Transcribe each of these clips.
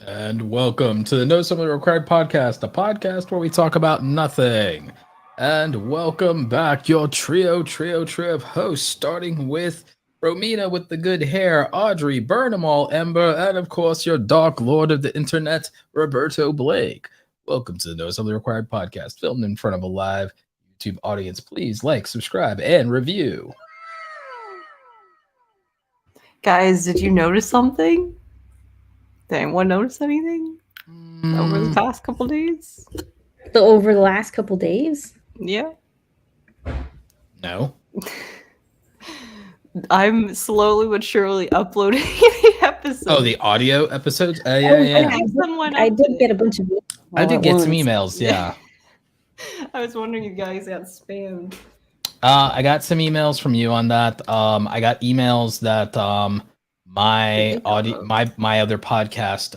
And welcome to the No Something Required podcast, a podcast where we talk about nothing. And welcome back, your trio of hosts, starting with Romina with the good hair, Audrey Ember, and of course, your dark lord of the internet, Roberto Blake. Welcome to the No Something Required podcast, filmed in front of a live YouTube audience. Please like, subscribe, and review. Guys, did you notice something? Did anyone notice anything over the past couple days? Over the last couple days? Yeah. No. I'm slowly but surely uploading the episodes. Oh, the audio episodes? Yeah. I did get a bunch of emails. I did get some emails, yeah. I was wondering if you guys got spammed. I got some emails from you on that. I got emails that my other podcast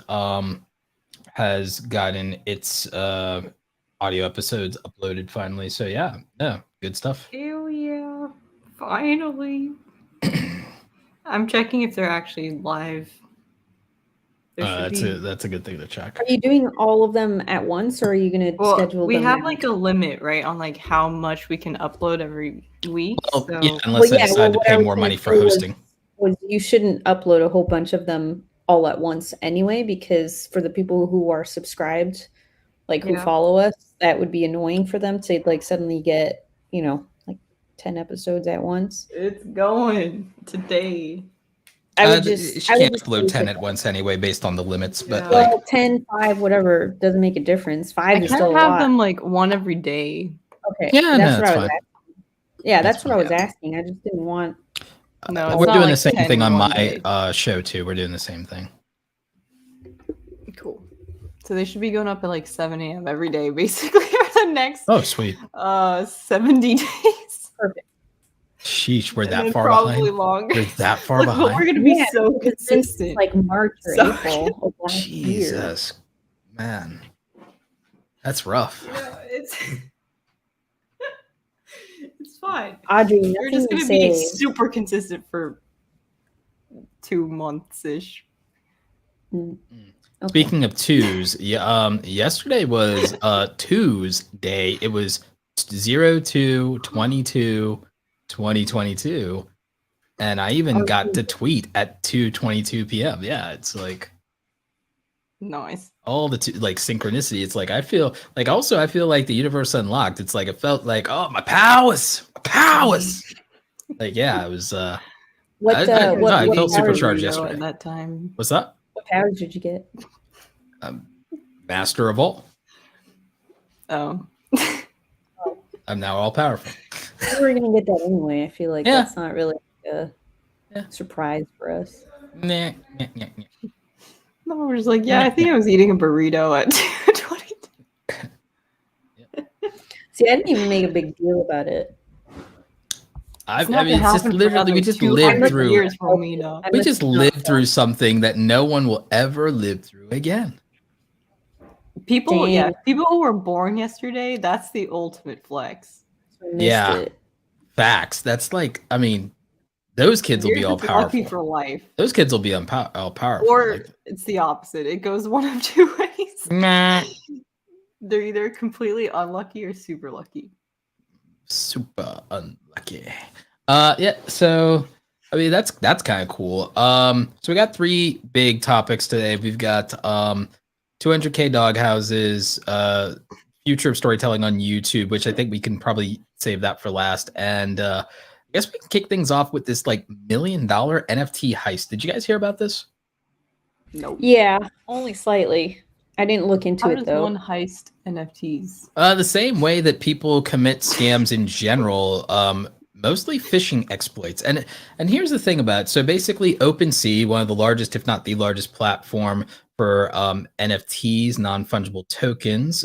has gotten its audio episodes uploaded finally. So yeah, good stuff. Ew, yeah, finally. I'm checking if they're actually live. That's a good thing to check. Are you doing all of them at once, or are you going to schedule them? We have like a limit, right, on like how much we can upload every week. Well, so... yeah, unless I decide to pay more money for hosting. Was you shouldn't upload a whole bunch of them all at once anyway, because for the people who are subscribed, like who follow us, that would be annoying for them to like suddenly get, like 10 episodes at once. It's going today. I would just upload 10 at once anyway, based on the limits. But well, 10, 5, whatever doesn't make a difference. 5 is still a lot. I have them like one every day. Okay, yeah, that's what I was asking. Yeah, that's what I was asking. I just didn't want. No, we're doing the same thing on my show too. We're doing the same thing. Cool. So they should be going up at like 7 a.m. every day, basically, for the next. Oh, sweet. 70 days. Perfect. Sheesh, we're that far behind. Longer. We're that far behind. But we're gonna be so consistent. Like March or April of last Jesus, man, that's rough. Yeah, it's fine. Audrey, we're just gonna be super consistent for 2 months ish. Okay. Speaking of twos, yesterday was Tuesday. It was 02/22/2022, and I even got to tweet at 2:22 p.m. Yeah, it's like nice. All the synchronicity. It's like I feel like the universe unlocked. It's like it felt like my powers. Like yeah, it was. I felt supercharged yesterday. At that time. What's that? What powers did you get? Master of all. Oh. I'm now all powerful. We're gonna get that anyway. I feel like that's not really a surprise for us. Nah. No, we're just like, I think I was eating a burrito at 2:22. See, I didn't even make a big deal about it. I mean, it's just literally we just lived through. We just lived through something that no one will ever live through again. People who were born yesterday, that's the ultimate flex. Yeah, facts. That's like, I mean, those kids will be all powerful for life. Those kids will be all powerful. Or it's the opposite. It goes one of two ways. Nah. They're either completely unlucky or super lucky. Super unlucky. Yeah. So, I mean, that's kind of cool. So we got 3 big topics today. We've got 200K dog houses, future of storytelling on YouTube, which I think we can probably save that for last. And I guess we can kick things off with this like $1 million NFT heist. Did you guys hear about this? No. Yeah, only slightly. I didn't look into it though. How does one heist NFTs? The same way that people commit scams in general, mostly phishing exploits. And here's the thing about it. So basically OpenSea, one of the largest, if not the largest platform for NFTs, non-fungible tokens,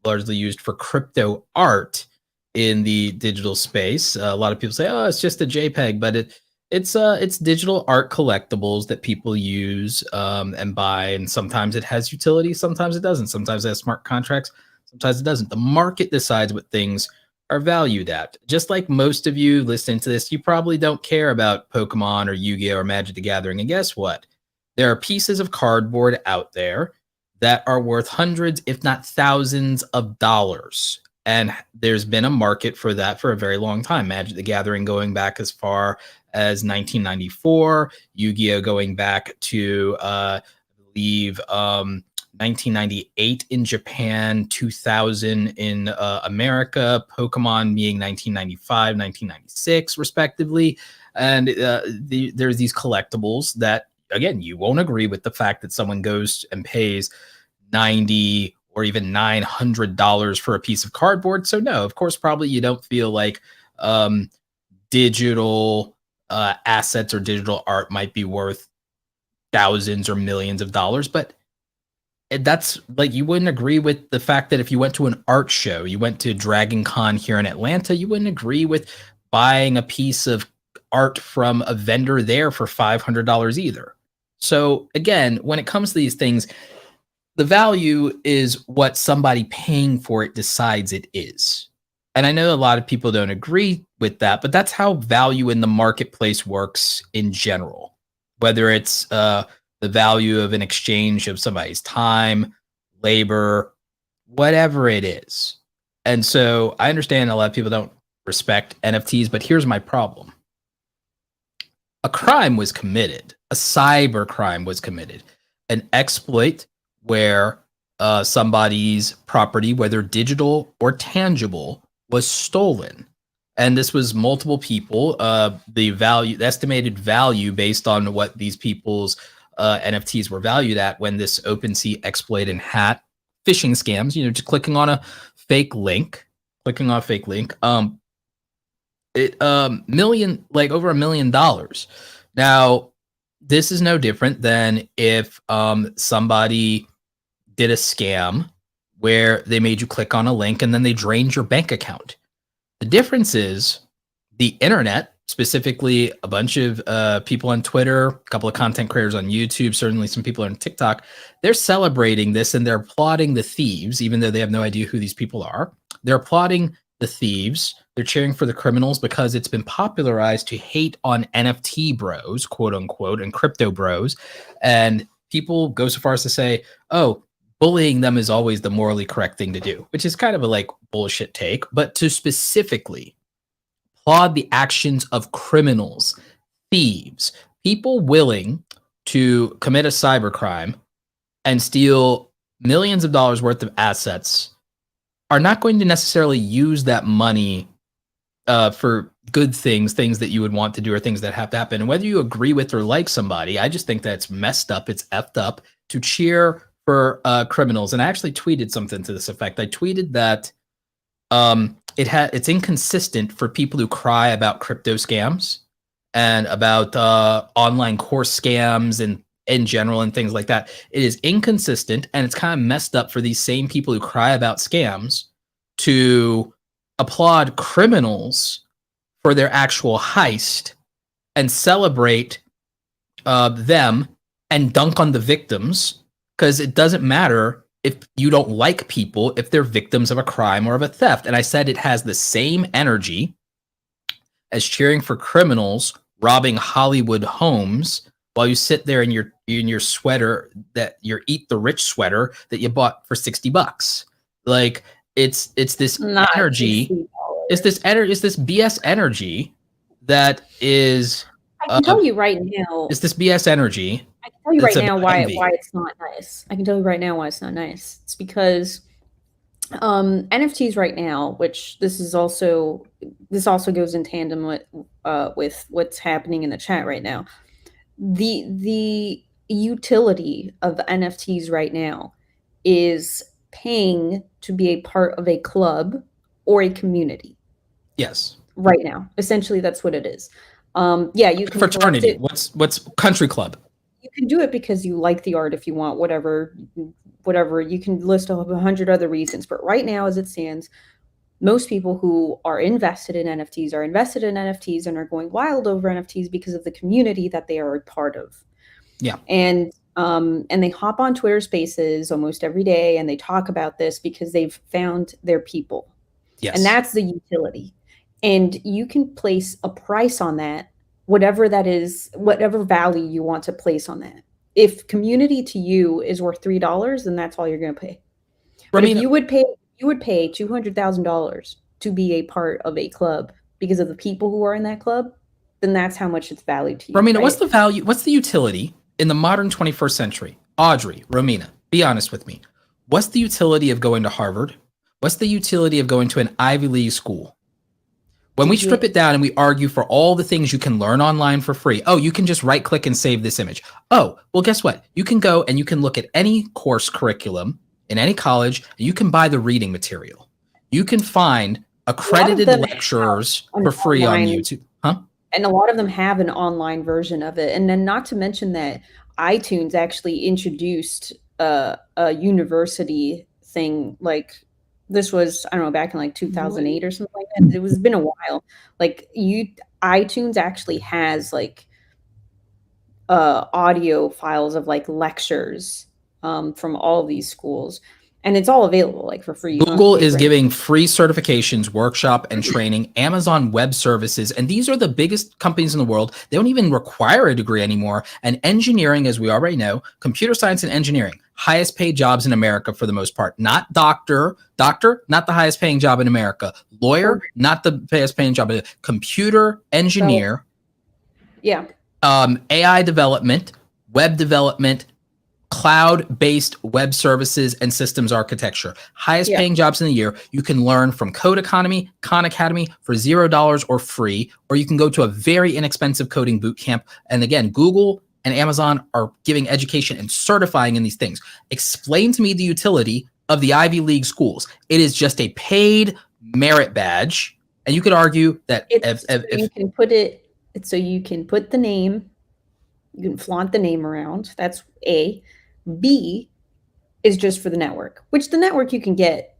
largely used for crypto art in the digital space. A lot of people say, it's just a JPEG, but it's digital art collectibles that people use and buy. And sometimes it has utility, sometimes it doesn't. Sometimes it has smart contracts, sometimes it doesn't. The market decides what things are valued at. Just like most of you listening to this, you probably don't care about Pokemon or Yu-Gi-Oh or Magic the Gathering. And guess what? There are pieces of cardboard out there that are worth hundreds, if not thousands of dollars. And there's been a market for that for a very long time. Magic the Gathering going back as far as 1994, Yu-Gi-Oh going back to I believe 1998 in Japan, 2000 in America, Pokemon being 1995, 1996 respectively. And there's these collectibles that, again, you won't agree with the fact that someone goes and pays $90 or even $900 for a piece of cardboard. So no, of course, probably you don't feel like digital assets or digital art might be worth thousands or millions of dollars, but that's like, you wouldn't agree with the fact that if you went to an art show, you went to Dragon Con here in Atlanta, you wouldn't agree with buying a piece of art from a vendor there for $500 either. So again, when it comes to these things, the value is what somebody paying for it decides it is. And I know a lot of people don't agree with that, but that's how value in the marketplace works in general. Whether it's the value of an exchange of somebody's time, labor, whatever it is. And so I understand a lot of people don't respect NFTs, but here's my problem. A crime was committed. A cyber crime was committed. An exploit where somebody's property, whether digital or tangible, was stolen. And this was multiple people. The estimated value based on what these people's NFTs were valued at when this OpenSea exploit and hat phishing scams, just clicking on a fake link, over $1 million. Now, this is no different than if somebody did a scam where they made you click on a link and then they drained your bank account. The difference is the internet, specifically a bunch of people on Twitter, a couple of content creators on YouTube, certainly some people on TikTok, they're celebrating this and they're applauding the thieves, even though they have no idea who these people are. They're applauding the thieves. They're cheering for the criminals because it's been popularized to hate on NFT bros, quote unquote, and crypto bros. And people go so far as to say, oh, bullying them is always the morally correct thing to do, which is kind of a bullshit take. But to specifically applaud the actions of criminals, thieves, people willing to commit a cybercrime and steal millions of dollars worth of assets are not going to necessarily use that money for good things that you would want to do or things that have to happen. And whether you agree with or like somebody, I just think that's messed up. It's effed up to cheer for criminals. And I actually tweeted something to this effect. I tweeted that it's inconsistent for people who cry about crypto scams and about online course scams and in general and things like that. It is inconsistent, and it's kind of messed up for these same people who cry about scams to applaud criminals for their actual heist and celebrate them and dunk on the victims, because it doesn't matter if you don't like people if they're victims of a crime or of a theft. And I said it has the same energy as cheering for criminals robbing Hollywood homes while you sit there in your sweater, that your Eat the Rich sweater that you bought for $60. Like it's this energy, it's this BS energy that is. I can tell you right now. It's this BS energy. I can tell you right now why it's not nice. I can tell you right now why it's not nice. It's because NFTs right now, which this also goes in tandem with what's happening in the chat right now. The utility of NFTs right now is paying to be a part of a club or a community. Yes. Right now, essentially, that's what it is. Yeah, you can fraternity. What's country club? You can do it because you like the art. If you want whatever, you can list 100 other reasons. But right now, as it stands, most people who are invested in NFTs and are going wild over NFTs because of the community that they are a part of. Yeah. And they hop on Twitter Spaces almost every day and they talk about this because they've found their people. Yes. And that's the utility. And you can place a price on that, whatever that is, whatever value you want to place on that. if community to you is worth $3, then that's all you're going to pay. But if you would pay $200,000 to be a part of a club because of the people who are in that club, then that's how much it's valued to you. Romina, right? what's the value? What's the utility in the modern 21st century? Audrey, Romina, be honest with me. What's the utility of going to Harvard? What's the utility of going to an Ivy League school? When we strip it down and we argue for all the things you can learn online for free. Oh, you can just right click and save this image. Oh, well, guess what? You can go and you can look at any course curriculum in any college, and you can buy the reading material. You can find accredited lecturers for free on YouTube. Huh? And a lot of them have an online version of it. And then not to mention that iTunes actually introduced a university thing. Like this was, I don't know, back in like 2008 or something like that. It was been a while. Like iTunes actually has like audio files of like lectures from all of these schools. And it's all available like for free. Google is giving free certifications, workshop, and training. Amazon Web Services, and these are the biggest companies in the world. They don't even require a degree anymore. And engineering, as we already know, computer science and engineering, highest paid jobs in America for the most part. Not doctor, not the highest paying job in America. Lawyer, not the highest paying job. Computer engineer. Yeah. AI development, web development, cloud-based web services and systems architecture. Highest paying jobs in the year. You can learn from Code Economy, Khan Academy for $0 or free, or you can go to a very inexpensive coding boot camp. And again, Google and Amazon are giving education and certifying in these things. Explain to me the utility of the Ivy League schools. It is just a paid merit badge. And you could argue that if you can put it, so you can put the name, you can flaunt the name around. That's A. B is just for the network, which the network you can get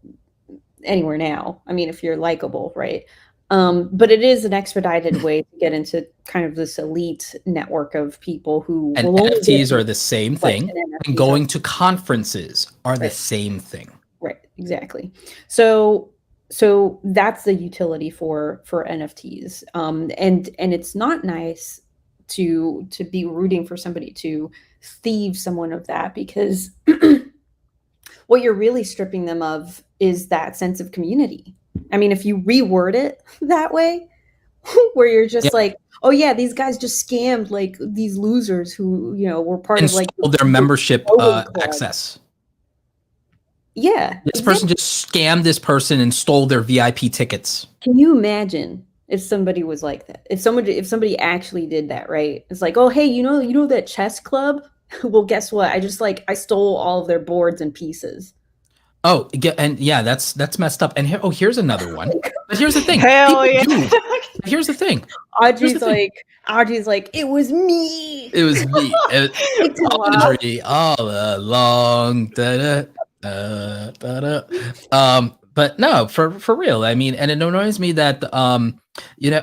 anywhere now. I mean, if you're likable, right? But it is an expedited way to get into kind of this elite network of people who and NFTs are the same thing, and going to conferences are the same thing. Right, exactly. So that's the utility for NFTs. And it's not nice to be rooting for somebody to thieve someone of that, because what you're really stripping them of is that sense of community. I mean, if you reword it that way, where you're just like, oh yeah, these guys just scammed like these losers who, you know, were part of like their membership access. Yeah. This person just scammed this person and stole their VIP tickets. Can you imagine if somebody was like that? If somebody actually did that, right? It's like, oh, hey, you know that chess club? Well, guess what? I stole all of their boards and pieces. Oh, and yeah, that's messed up. And here's another one. But here's the thing. Hell yeah. Here's the thing. Audrey's like, it was me. It was me. Audrey all along. But no, for real. I mean, and it annoys me that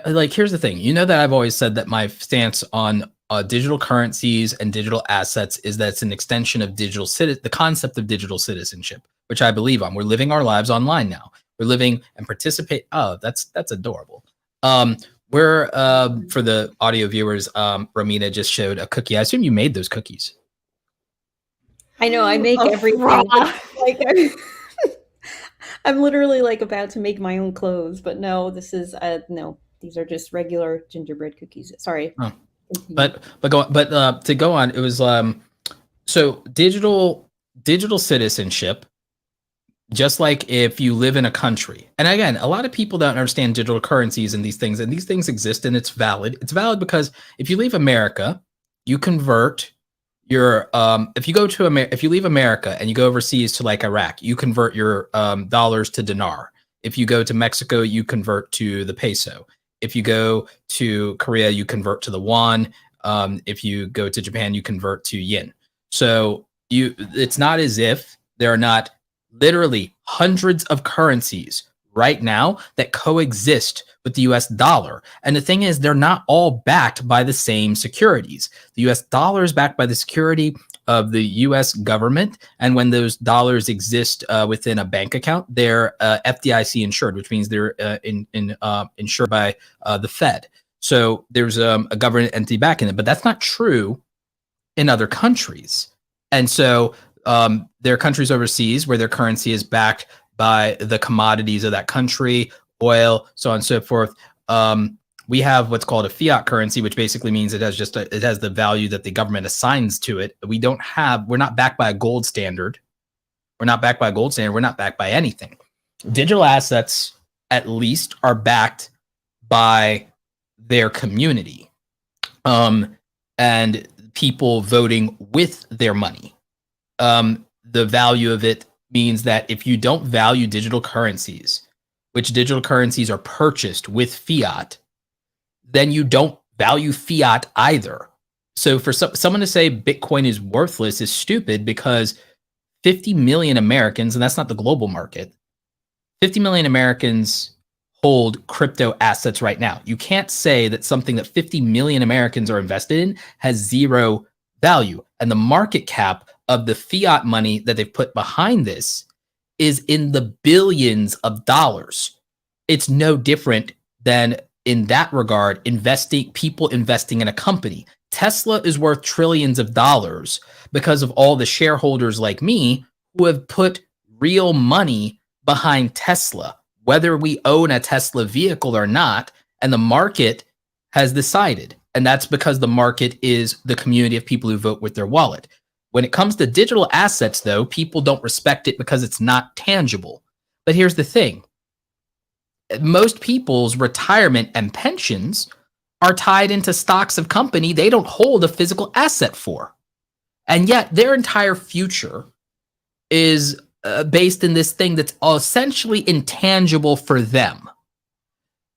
like here's the thing. You know that I've always said that my stance on digital currencies and digital assets is that it's an extension of the concept of digital citizenship, which I believe on. We're living our lives online now. We're living and participate. Oh, that's adorable. We're for the audio viewers, Romina just showed a cookie. I assume you made those cookies. I know, I make everything. Like I'm literally like about to make my own clothes, but no, this is no, these are just regular gingerbread cookies. Sorry. Oh. But to go on, it was so digital citizenship, just like if you live in a country. And again, a lot of people don't understand digital currencies and these things exist, and it's valid. It's valid because if you leave America, you convert your if you leave America and you go overseas to like Iraq, you convert your dollars to dinar. If you go to Mexico, you convert to the peso. If you go to Korea, you convert to the won. If you go to Japan, you convert to yen. So it's not as if there are not literally hundreds of currencies right now that coexist with the US dollar. And the thing is, they're not all backed by the same securities. The US dollar is backed by the security of the US government. And when those dollars exist within a bank account, they're FDIC insured, which means they're insured by the Fed. So there's a government entity backing it. But that's not true in other countries. And so there are countries overseas where their currency is backed by the commodities of that country, oil, so on and so forth. We have what's called a fiat currency, which basically means it has the value that the government assigns to it. We're not backed by a gold standard. We're not backed by a gold standard. We're not backed by anything. Digital assets, at least, are backed by their community, and people voting with their money. The value of it means that if you don't value digital currencies, which digital currencies are purchased with fiat, then you don't value fiat either. So for someone to say Bitcoin is worthless is stupid, because 50 million Americans, and that's not the global market, 50 million Americans hold crypto assets right now. You can't say that something that 50 million Americans are invested in has zero value. And the market cap of the fiat money that they've put behind this is in the billions of dollars. It's no different than, in that regard, people investing in a company. Tesla is worth trillions of dollars because of all the shareholders like me who have put real money behind Tesla, whether we own a Tesla vehicle or not, and the market has decided. And that's because the market is the community of people who vote with their wallet. When it comes to digital assets, though, people don't respect it because it's not tangible. But here's the thing. Most people's retirement and pensions are tied into stocks of company they don't hold a physical asset for. And yet their entire future is based in this thing that's essentially intangible for them.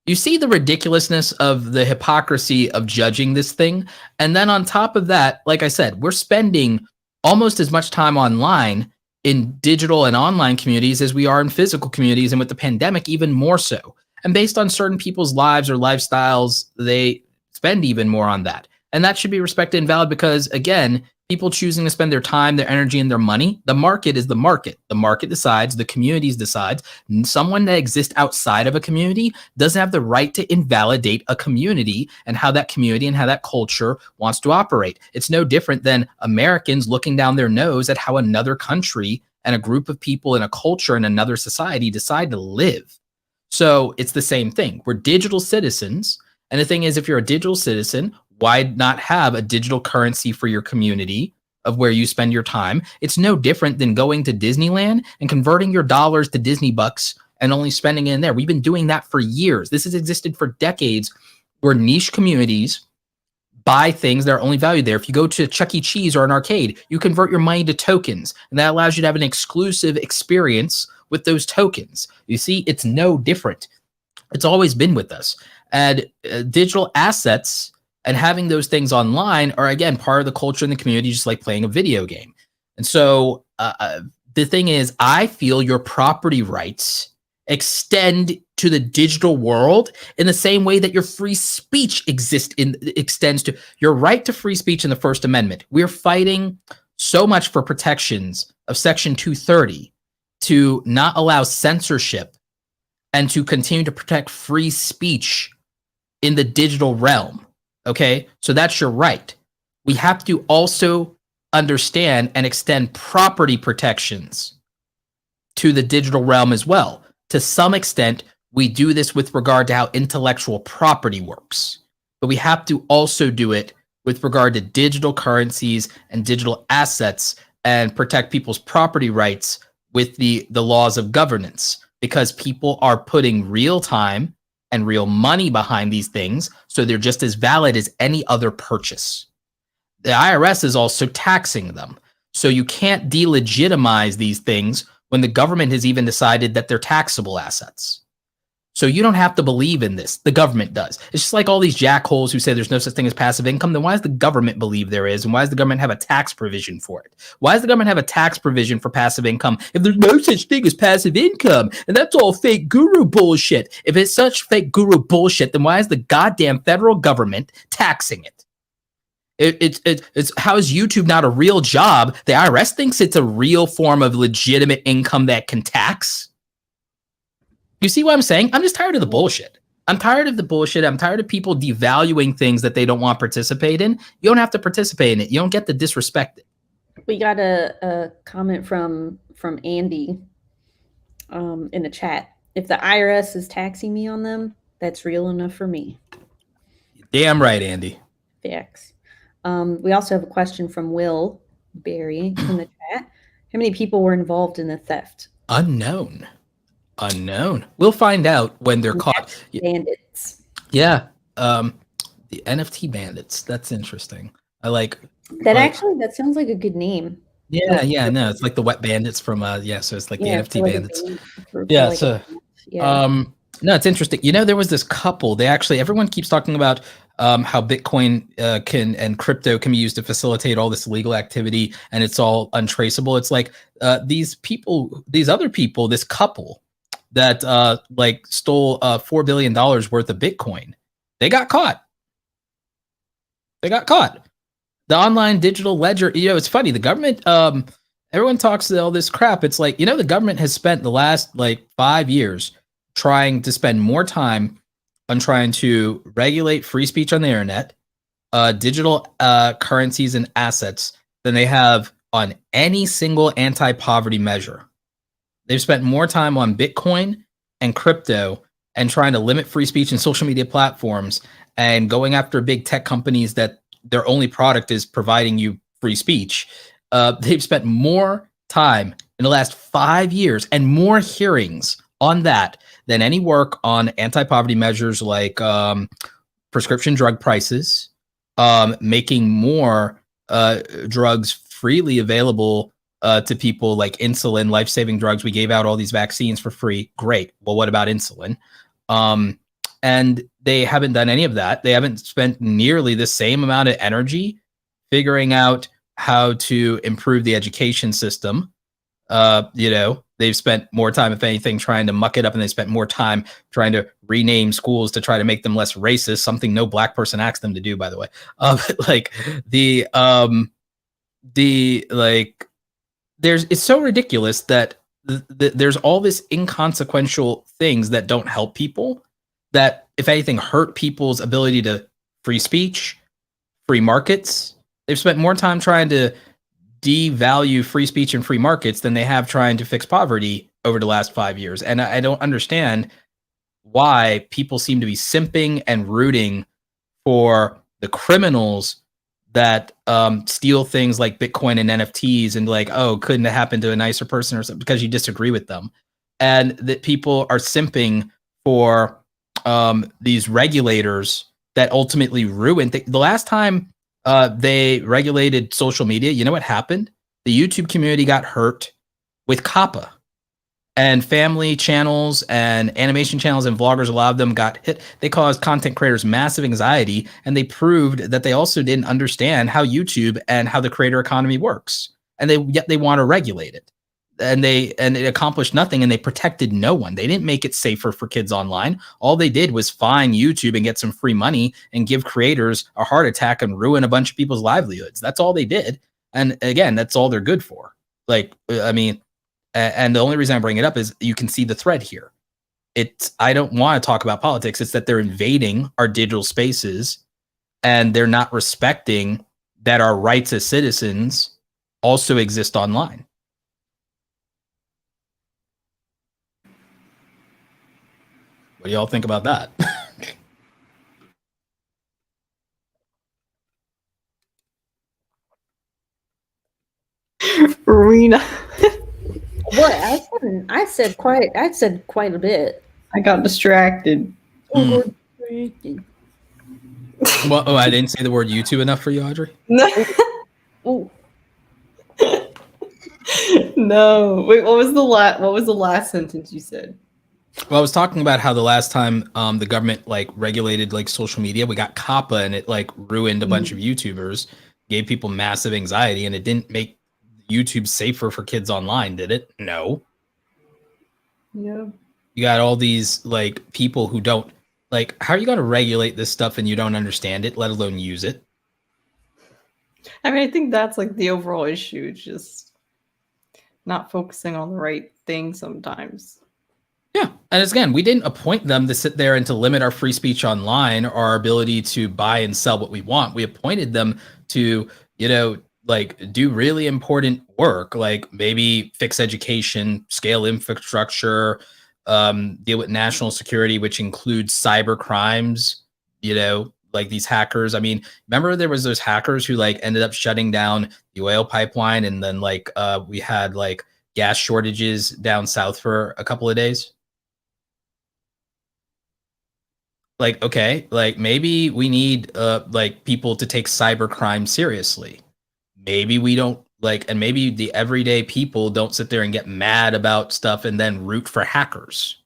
You see the ridiculousness of the hypocrisy of judging this thing. And then on top of that, like I said, we're spending almost as much time online in digital and online communities as we are in physical communities, and with the pandemic, even more so. And based on certain people's lives or lifestyles, they spend even more on that. And that should be respected and valid, because, again, people choosing to spend their time, their energy, and their money, the market is the market. The market decides, the communities decides. Someone that exists outside of a community doesn't have the right to invalidate a community and how that community and how that culture wants to operate. It's no different than Americans looking down their nose at how another country and a group of people in a culture in another society decide to live. So it's the same thing. We're digital citizens. And the thing is, if you're a digital citizen, why not have a digital currency for your community of where you spend your time? It's no different than going to Disneyland and converting your dollars to Disney bucks and only spending it in there. We've been doing that for years. This has existed for decades, where niche communities buy things that are only valued there. If you go to Chuck E. Cheese or an arcade, you convert your money to tokens, and that allows you to have an exclusive experience with those tokens. You see, it's no different. It's always been with us. And digital assets and having those things online are, again, part of the culture in the community, just like playing a video game. And so the thing is, I feel your property rights extend to the digital world in the same way that your free speech extends to your right to free speech in the First Amendment. We're fighting so much for protections of Section 230 to not allow censorship and to continue to protect free speech in the digital realm. Okay, so that's your right. We have to also understand and extend property protections to the digital realm as well. To some extent, we do this with regard to how intellectual property works, but we have to also do it with regard to digital currencies and digital assets and protect people's property rights with the laws of governance, because people are putting real time and real money behind these things, so they're just as valid as any other purchase. The IRS is also taxing them, so you can't delegitimize these things when the government has even decided that they're taxable assets. So you don't have to believe in this. The government does. It's just like all these jackholes who say there's no such thing as passive income. Then why does the government believe there is? And why does the government have a tax provision for it? Why does the government have a tax provision for passive income if there's no such thing as passive income? And that's all fake guru bullshit. If it's such fake guru bullshit, then why is the goddamn federal government taxing it? It's how is YouTube not a real job? The IRS thinks it's a real form of legitimate income that can tax. You see what I'm saying? I'm just tired of the bullshit. I'm tired of the bullshit. I'm tired of people devaluing things that they don't want to participate in. You don't have to participate in it. You don't get to disrespect it. We got a comment from Andy in the chat. If the IRS is taxing me on them, that's real enough for me. Damn right, Andy. Facts. We also have a question from Will Barry in the chat. How many people were involved in the theft? Unknown. We'll find out when they're caught. Bandits. Yeah. The NFT bandits. That's interesting. I like that. Actually, that sounds like a good name. Yeah, yeah, no, it's like the wet bandits from so it's like the NFT bandits. No, it's interesting. You know, there was this couple. Everyone keeps talking about how Bitcoin and crypto can be used to facilitate all this illegal activity, and it's all untraceable. It's like these other people, this couple that stole $4 billion worth of Bitcoin. They got caught. The online digital ledger, it's funny. The government, everyone talks all this crap. It's like, the government has spent the last 5 years trying to spend more time on trying to regulate free speech on the internet, digital currencies and assets than they have on any single anti-poverty measure. They've spent more time on Bitcoin and crypto and trying to limit free speech and social media platforms and going after big tech companies that their only product is providing you free speech. They've spent more time in the last 5 years and more hearings on that than any work on anti-poverty measures like prescription drug prices, making more drugs freely available to people like insulin, life-saving drugs. We gave out all these vaccines for free. Great. Well, what about insulin? And they haven't done any of that. They haven't spent nearly the same amount of energy figuring out how to improve the education system. They've spent more time, if anything, trying to muck it up, and they spent more time trying to rename schools to try to make them less racist, something no black person asked them to do, by the way. It's so ridiculous that there's all this inconsequential things that don't help people, that if anything hurt people's ability to free speech, free markets. They've spent more time trying to devalue free speech and free markets than they have trying to fix poverty over the last 5 years. And I don't understand why people seem to be simping and rooting for the criminals that steal things like Bitcoin and NFTs and couldn't have happened to a nicer person or something because you disagree with them. And that people are simping for these regulators that ultimately ruin the last time they regulated social media. You know what happened? The YouTube community got hurt with COPPA, and family channels and animation channels and vloggers, a lot of them got hit. They caused content creators massive anxiety, and they proved that they also didn't understand how YouTube and how the creator economy works. And yet they want to regulate it. And it accomplished nothing, and they protected no one. They didn't make it safer for kids online. All they did was fine YouTube and get some free money and give creators a heart attack and ruin a bunch of people's livelihoods. That's all they did. And again, that's all they're good for. And the only reason I bring it up is you can see the thread here. I don't want to talk about politics. It's that they're invading our digital spaces, and they're not respecting that our rights as citizens also exist online. What do y'all think about that? Romina. What? I said quite a bit. I got distracted. Well, I didn't say the word YouTube enough for you, Audrey? No. Ooh. No. Wait, what was the last sentence you said? Well, I was talking about how the last time the government regulated social media, we got COPPA, and it ruined a bunch of YouTubers, gave people massive anxiety, and it didn't make YouTube safer for kids online, did it? No. Yeah. You got all these people who don't how are you going to regulate this stuff and you don't understand it, let alone use it? I mean, I think that's the overall issue. It's just not focusing on the right thing sometimes. Yeah. And again, we didn't appoint them to sit there and to limit our free speech online or our ability to buy and sell what we want. We appointed them to, like do really important work, like maybe fix education, scale infrastructure, deal with national security, which includes cyber crimes, like these hackers. I mean, remember there was those hackers who like ended up shutting down the oil pipeline, and then like we had like gas shortages down south for a couple of days. Like, okay, like maybe we need like people to take cyber crime seriously. Maybe we don't like, and maybe the everyday people don't sit there and get mad about stuff and then root for hackers.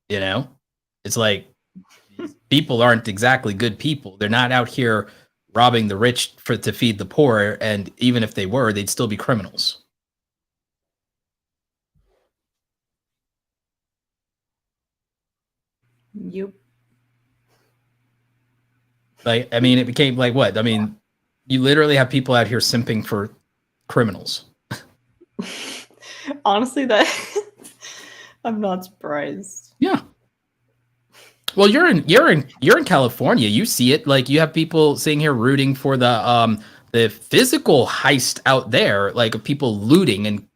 It's like people aren't exactly good people. They're not out here robbing the rich to feed the poor, and even if they were, they'd still be criminals. Yep. Like, I mean, it became like what? I mean, you literally have people out here simping for criminals. Honestly, that I'm not surprised. Yeah. Well, you're in California. You see it. Like, you have people sitting here rooting for the physical heist out there, like of people looting and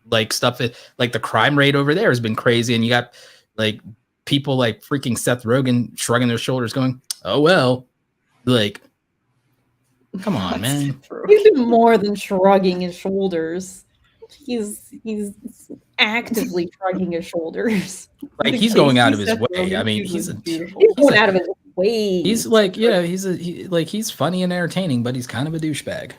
like stuff. Like the crime rate over there has been crazy, and you got like people like freaking Seth Rogen shrugging their shoulders, going, "Oh well." Like, come on, man. He's doing more than shrugging his shoulders. He's actively shrugging his shoulders. Like, he's going out of his way. I mean, he's going out of his way. He's like, he's funny and entertaining, but he's kind of a douchebag.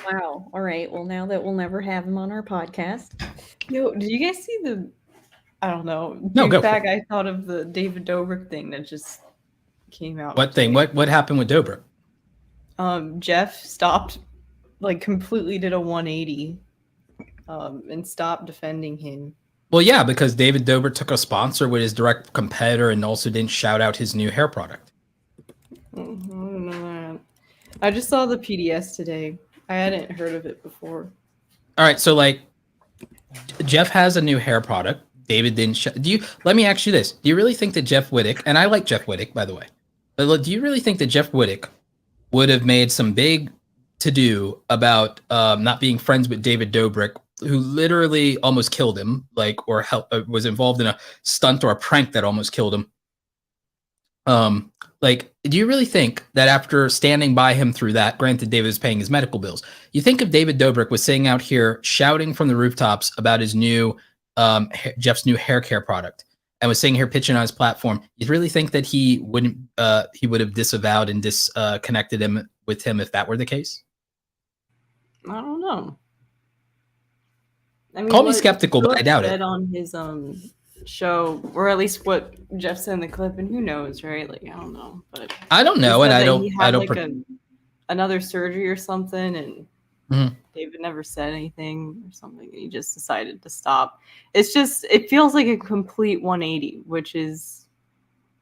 Wow. All right. Well, now that we'll never have him on our podcast. Yo, did you guys see the? I don't know. No, go. I thought of the David Dobrik thing that just came out. What thing? What happened with Dobrik? Jeff stopped, like completely did a 180, and stopped defending him. Well, yeah, because David Dobrik took a sponsor with his direct competitor and also didn't shout out his new hair product. I don't know that. I just saw the PDS today. I hadn't heard of it before. All right, so like, Jeff has a new hair product. David didn't. Let me ask you this: do you really think that Jeff Wittick, and I like Jeff Wittick, by the way, but do you really think that Jeff Wittick would have made some big to-do about not being friends with David Dobrik, who literally almost killed him, like, or was involved in a stunt or a prank that almost killed him? Like, do you really think that after standing by him through that, granted David was paying his medical bills, you think if David Dobrik was sitting out here shouting from the rooftops about his new Jeff's new hair care product and was sitting here pitching on his platform, you really think that he would have disavowed and disconnected him with him if that were the case? I don't know. I mean, call me skeptical, but I doubt it. On his show, or at least what Jeff said in the clip, and who knows, right? Like, I don't know, but I don't know, and I don't. Like another surgery or something, and David never said anything or something. He just decided to stop. It feels like a complete 180, which is.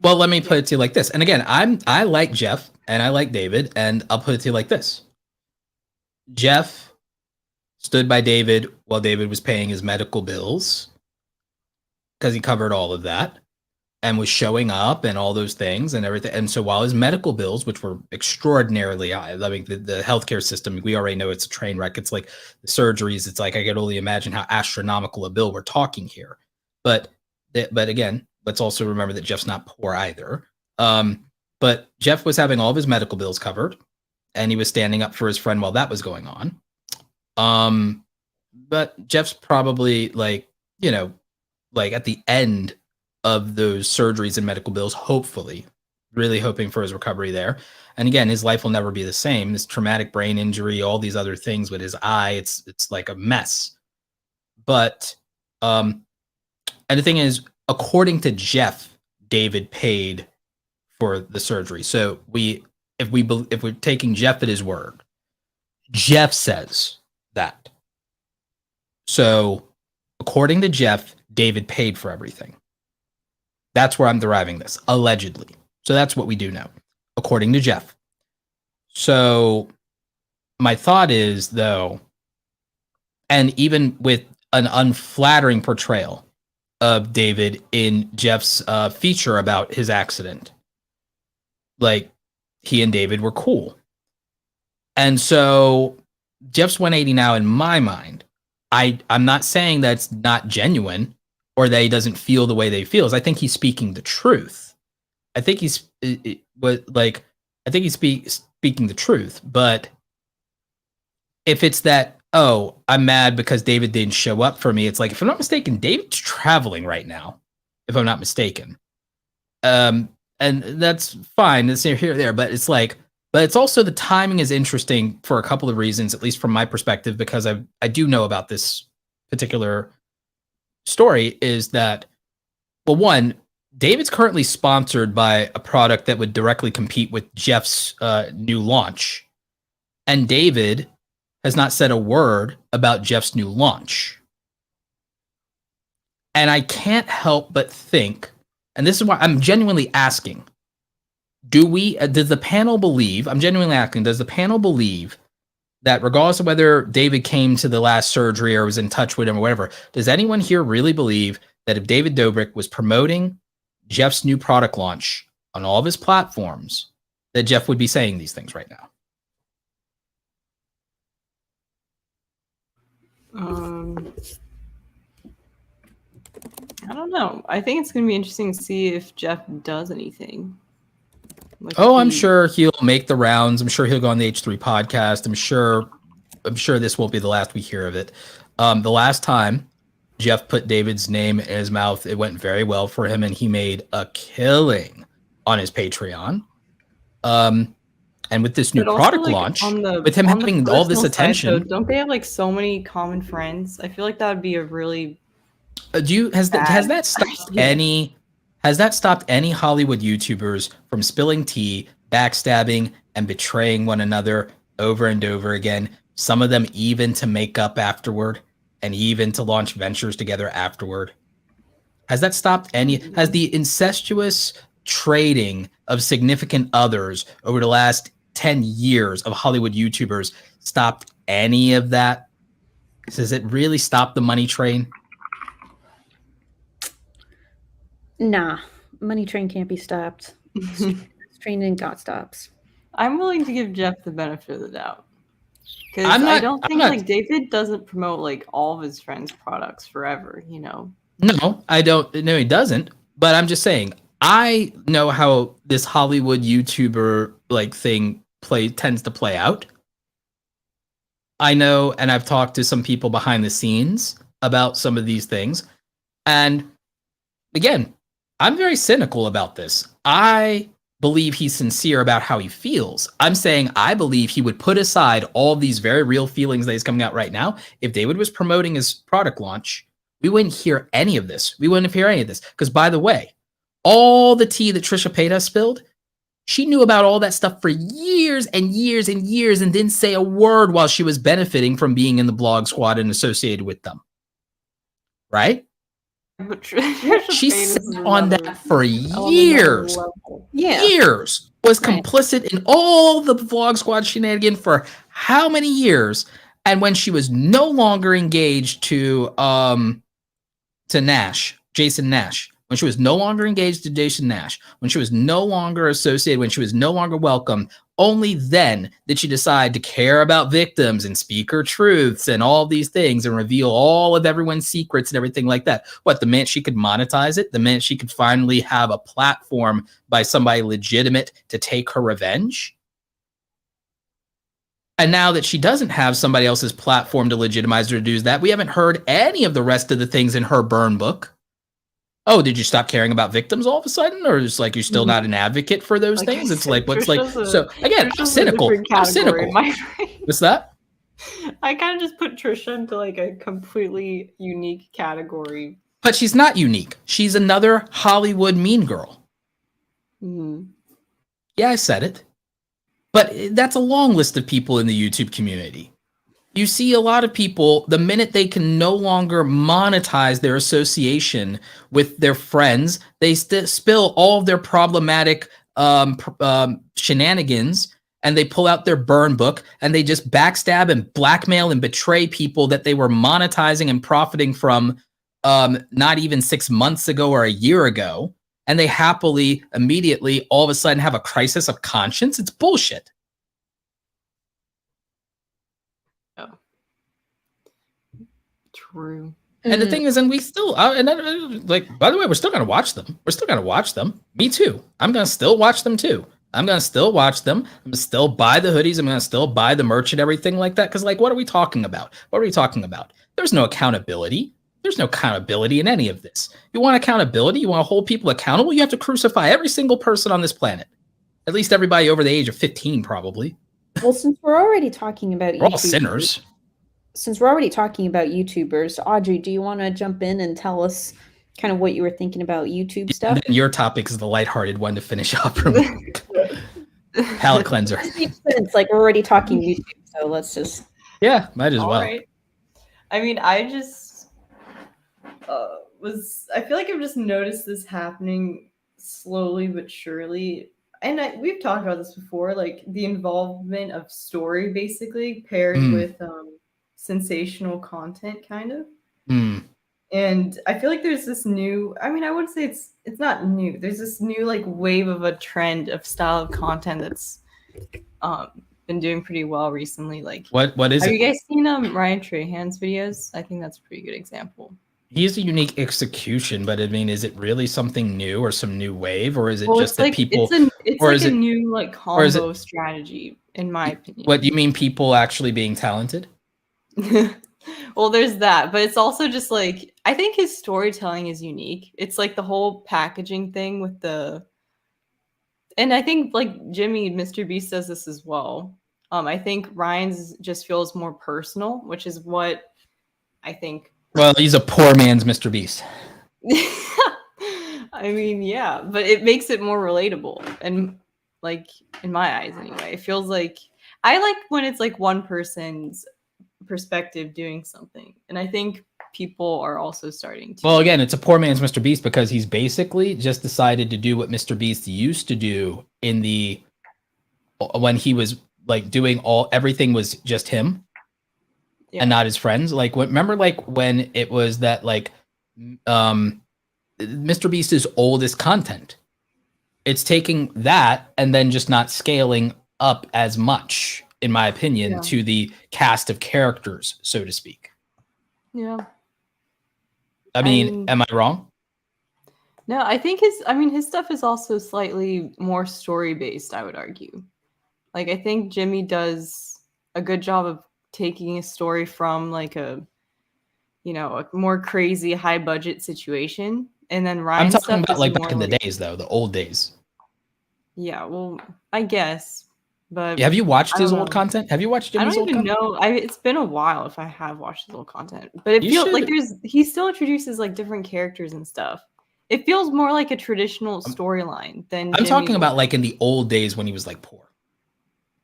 Well, let me put it to you like this, and again, I like Jeff and I like David, and I'll put it to you like this: Jeff stood by David while David was paying his medical bills, because he covered all of that and was showing up and all those things and everything. And so while his medical bills, which were extraordinarily high, I mean, the healthcare system, we already know it's a train wreck. It's like the surgeries. It's like, I could only imagine how astronomical a bill we're talking here. But again, let's also remember that Jeff's not poor either. But Jeff was having all of his medical bills covered, and he was standing up for his friend while that was going on. But Jeff's probably like at the end of those surgeries and medical bills, hopefully, really hoping for his recovery there. And again, his life will never be the same. This traumatic brain injury, all these other things with his eye, it's like a mess. But, and the thing is, according to Jeff, David paid for the surgery. So if we're taking Jeff at his word, Jeff says that. So according to Jeff, David paid for everything. That's where I'm deriving this, allegedly. So that's what we do know, according to Jeff. So my thought is, though, and even with an unflattering portrayal of David in Jeff's feature about his accident. Like, he and David were cool. And so Jeff's 180 now, in my mind, I'm not saying that's not genuine or that he doesn't feel the way they feels. I think he's speaking the truth. I think he's speaking the truth. But if it's that, oh, I'm mad because David didn't show up for me, it's like, if I'm not mistaken, David's traveling right now, if I'm not mistaken. And that's fine. It's here or there, but it's like, but it's also, the timing is interesting for a couple of reasons, at least from my perspective, because I do know about this particular story, is that, well, one, David's currently sponsored by a product that would directly compete with Jeff's new launch. And David has not said a word about Jeff's new launch. And I can't help but think, and this is why I'm genuinely asking, does the panel believe, I'm genuinely asking, does the panel believe that regardless of whether David came to the last surgery or was in touch with him or whatever, does anyone here really believe that if David Dobrik was promoting Jeff's new product launch on all of his platforms, that Jeff would be saying these things right now? I don't know. I think it's going to be interesting to see if Jeff does anything. Like, I'm sure he'll make the rounds. I'm sure he'll go on the H3 podcast. I'm sure this won't be the last we hear of it. The last time Jeff put David's name in his mouth, it went very well for him, and he made a killing on his Patreon. And with this new product launch, with him having all this attention, side, don't they have like so many common friends? I feel like that would be a really has that stopped any Hollywood YouTubers from spilling tea, backstabbing, and betraying one another over and over again? Some of them even to make up afterward, and even to launch ventures together afterward. Has that stopped any? Has the incestuous trading of significant others over the last 10 years of Hollywood YouTubers stopped any of that? Does it really stop the money train? Nah, money train can't be stopped. Train ain't got stops. I'm willing to give Jeff the benefit of the doubt, because I don't think like David doesn't promote like all of his friends' products forever, you know. No, I don't. No, he doesn't. But I'm just saying, I know how this Hollywood YouTuber like thing tends to play out. I know, and I've talked to some people behind the scenes about some of these things, and again, I'm very cynical about this. I believe he's sincere about how he feels. I'm saying I believe he would put aside all these very real feelings that he's coming out right now. If David was promoting his product launch, we wouldn't hear any of this. We wouldn't hear any of this. Because, by the way, all the tea that Trisha Paytas spilled, she knew about all that stuff for years and years and years and didn't say a word while she was benefiting from being in the blog squad and associated with them. Right? But she sat on that for years. Yeah. Years. Was complicit in all the Vlog Squad shenanigans for how many years? And when she was no longer engaged to Nash, Jason Nash, when she was no longer engaged to Jason Nash, when she was no longer associated, when she was no longer welcome, only then did she decide to care about victims and speak her truths and all these things and reveal all of everyone's secrets and everything like that. What, the minute she could monetize it, the minute she could finally have a platform by somebody legitimate to take her revenge? And now that she doesn't have somebody else's platform to legitimize her to do that, we haven't heard any of the rest of the things in her burn book. Oh, did you stop caring about victims all of a sudden? Or is like you're still not an advocate for those things? It's like, what's like, so again, I'm cynical. I'm cynical. What's that? I kind of just put Trisha into like a completely unique category. But she's not unique. She's another Hollywood mean girl. Mm-hmm. Yeah, I said it. But that's a long list of people in the YouTube community. You see a lot of people, the minute they can no longer monetize their association with their friends, they spill all of their problematic shenanigans and they pull out their burn book and they just backstab and blackmail and betray people that they were monetizing and profiting from not even 6 months ago or a year ago. And they happily, immediately, all of a sudden have a crisis of conscience. It's bullshit. Oh. True. And the thing is, and we still, like, by the way, we're still going to watch them. We're still going to watch them. Me too. I'm going to still watch them too. I'm going to still watch them. I'm going to still buy the hoodies. I'm going to still buy the merch and everything like that. Because, like, what are we talking about? What are we talking about? There's no accountability. There's no accountability in any of this. You want accountability? You want to hold people accountable? You have to crucify every single person on this planet. At least everybody over the age of 15, probably. Well, since we're already talking about we're all sinners. Since we're already talking about YouTubers, Audrey, do you want to jump in and tell us kind of what you were thinking about YouTube stuff? And your topic is the lighthearted one to finish up. Palate cleanser. It's like we're already talking YouTube, so let's just. Yeah, might as well. Right. I mean, I just I feel like I've just noticed this happening slowly but surely. And we've talked about this before, like the involvement of story basically paired with sensational content kind of. And I feel like there's this new, I mean, I would say it's not new. There's this new like wave of a trend of style of content that's been doing pretty well recently. Like what is have it? You guys seen Ryan Trahan's videos? I think that's a pretty good example. He's a unique execution, but I mean, is it really something new or some new wave, or is it just that like, people? It's or like is a it, new like combo strategy, in my opinion. What do you mean, people actually being talented? Well, there's that, but it's also just like I think his storytelling is unique. It's like the whole packaging thing with and I think like Jimmy, Mr. Beast does this as well. I think Ryan's just feels more personal, which is what I think. Well, he's a poor man's Mr. Beast. I mean, yeah, but it makes it more relatable. And like in my eyes anyway, it feels like I like when it's like one person's perspective doing something. And I think people are also starting to. Well, again, it's a poor man's Mr. Beast because he's basically just decided to do what Mr. Beast used to do when he was like doing everything was just him. Yeah. And not his friends. Like, remember, like when it was that, like, Mr. Beast's oldest content. It's taking that and then just not scaling up as much, in my opinion, to the cast of characters, so to speak. Yeah. I mean, am I wrong? No, I think his stuff is also slightly more story based. I would argue. Like, I think Jimmy does a good job of taking a story from like a more crazy high budget situation, and then Ryan's I'm talking stuff about like back more in the days, though, the old days. Yeah, well, I guess, but have you watched his old content? Have you watched Jimmy's old content? I don't even know. It's been a while if I have watched his old content, but it feels like he still introduces like different characters and stuff. It feels more like a traditional storyline than. I'm talking about like in the old days when he was like poor.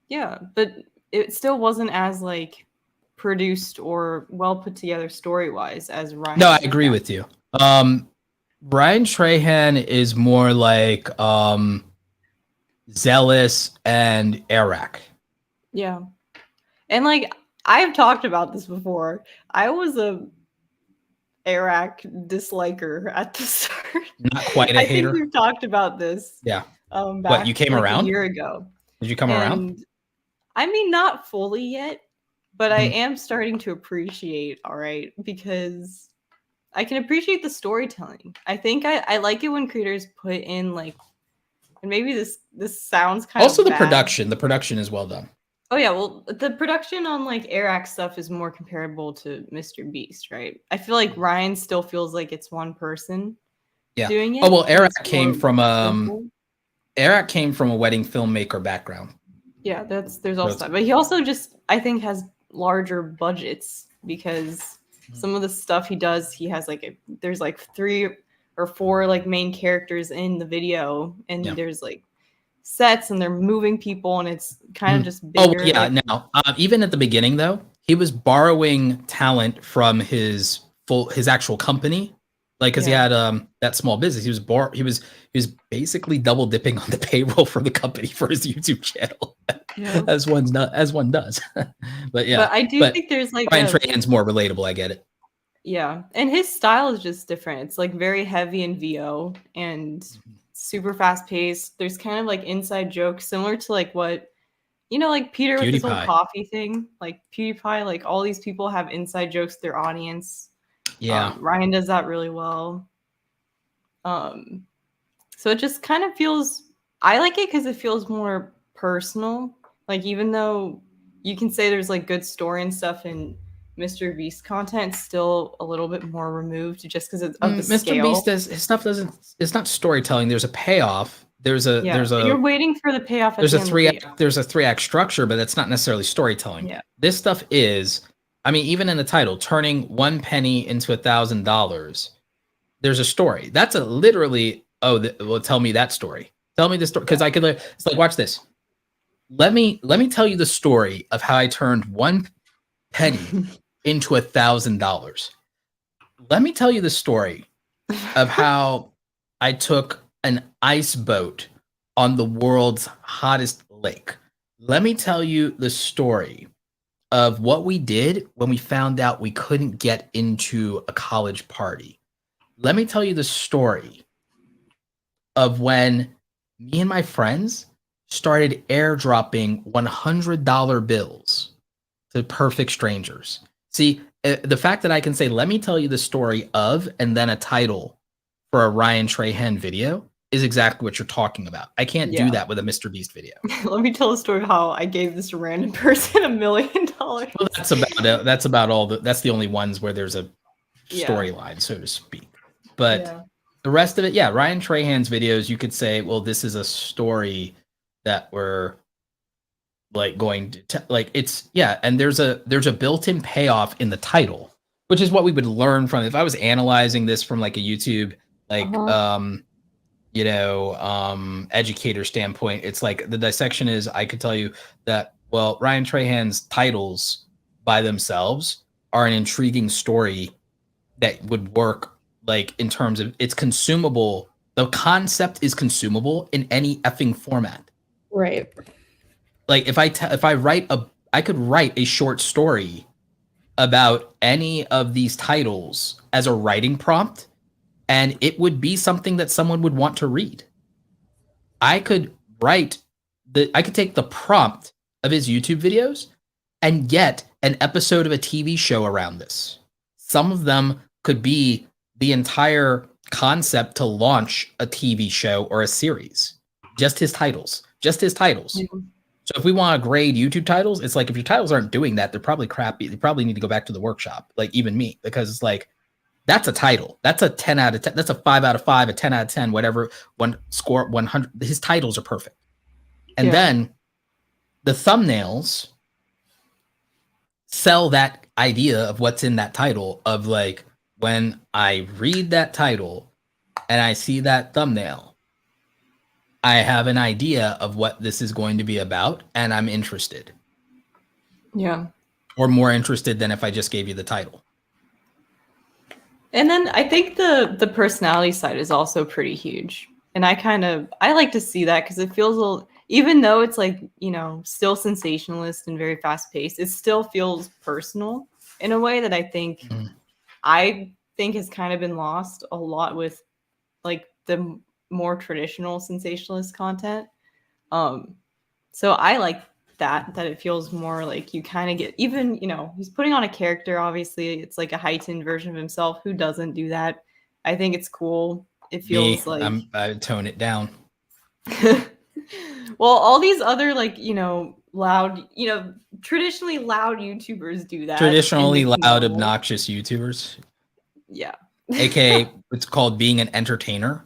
Yeah, but it still wasn't as like produced or well put together story wise as Ryan. No, I agree with you. Ryan Trahan is more like Zealous and Eric. Yeah, and like I've talked about this before. I was a Eric disliker at the start. Not quite a hater. I think we've talked about this. Yeah. Back, you came around a year ago. Did you come around? I mean, not fully yet, but I am starting to appreciate, all right, because I can appreciate the storytelling. I think I like it when creators put in like, and maybe this sounds kind also of the production. The production is well done. Oh yeah, well the production on like Eric stuff is more comparable to Mr. Beast, right? I feel like Ryan still feels like it's one person doing it. Oh well, Eric came from a wedding filmmaker background. Yeah, there's also that. But he also just, I think, has larger budgets because some of the stuff he does, he has like there's like 3 or 4 like main characters in the video, and there's like sets and they're moving people, and it's kind of just bigger. Oh yeah, like, now even at the beginning though, he was borrowing talent from his actual company. Like, because he had that small business, he was basically double dipping on the payroll for the company for his YouTube channel. Yeah. as one does. But yeah, But I do think there's like Ryan Trahan's more relatable. I get it. Yeah, and his style is just different. It's like very heavy in VO and super fast paced. There's kind of like inside jokes similar to like what like Peter with his whole PewDiePie. coffee thing. Like PewDiePie, like all these people have inside jokes to their audience. Yeah. Ryan does that really well. So it just kind of feels. I like it because it feels more personal. Like even though you can say there's like good story and stuff in Mr. Beast content, still a little bit more removed just because of the Mr. scale. Beast does his stuff doesn't. It's not storytelling. There's a payoff. There's a you're waiting for the payoff. There's a 3-act structure, but that's not necessarily storytelling. Yeah. This stuff is. I mean, even in the title, turning one penny into $1,000. There's a story. That's a literally. Well, tell me that story. Tell me the story because I could. It's like watch this. Let me tell you the story of how I turned one penny into $1,000. Let me tell you the story of how I took an ice boat on the world's hottest lake. Let me tell you the story of what we did when we found out we couldn't get into a college party. Let me tell you the story of when me and my friends started airdropping $100 bills to perfect strangers. See, the fact that I can say, let me tell you the story of, and then a title for a Ryan Trahan video is exactly what you're talking about. I can't do that with a Mr. Beast video. Let me tell the story of how I gave this random person $1 million. Well, that's about all. That's the only ones where there's a storyline, so to speak. But the rest of it, Ryan Trahan's videos, you could say, well, this is a story that we're like going to like it's and there's a built-in payoff in the title, which is what we would learn from if I was analyzing this from like a YouTube educator standpoint. It's like the dissection is I could tell you that Ryan Trahan's titles by themselves are an intriguing story that would work like in terms of it's consumable. The concept is consumable in any effing format. Right. Like if I could write a short story about any of these titles as a writing prompt, and it would be something that someone would want to read. I could take the prompt of his YouTube videos and get an episode of a TV show around this. Some of them could be the entire concept to launch a TV show or a series. Just his titles. Mm-hmm. So if we want to grade YouTube titles, it's like if your titles aren't doing that, they're probably crappy. They probably need to go back to the workshop, like even me, because it's like that's a title. That's a 10 out of 10. That's a 5 out of 5, a 10 out of 10, whatever. One score 100. His titles are perfect. And then the thumbnails sell that idea of what's in that title of like when I read that title and I see that thumbnail, I have an idea of what this is going to be about, and I'm interested. Yeah. Or more interested than if I just gave you the title. And then I think the personality side is also pretty huge. And I like to see that because it feels a little, even though it's like, still sensationalist and very fast paced, it still feels personal in a way that I think has kind of been lost a lot with like the more traditional sensationalist content. So I like that it feels more like you kind of get even, he's putting on a character. Obviously, it's like a heightened version of himself. Who doesn't do that? I think it's cool. It feels I tone it down. Well, all these other like, loud, traditionally loud YouTubers do that. Traditionally loud, obnoxious YouTubers. Yeah. AKA it's called being an entertainer.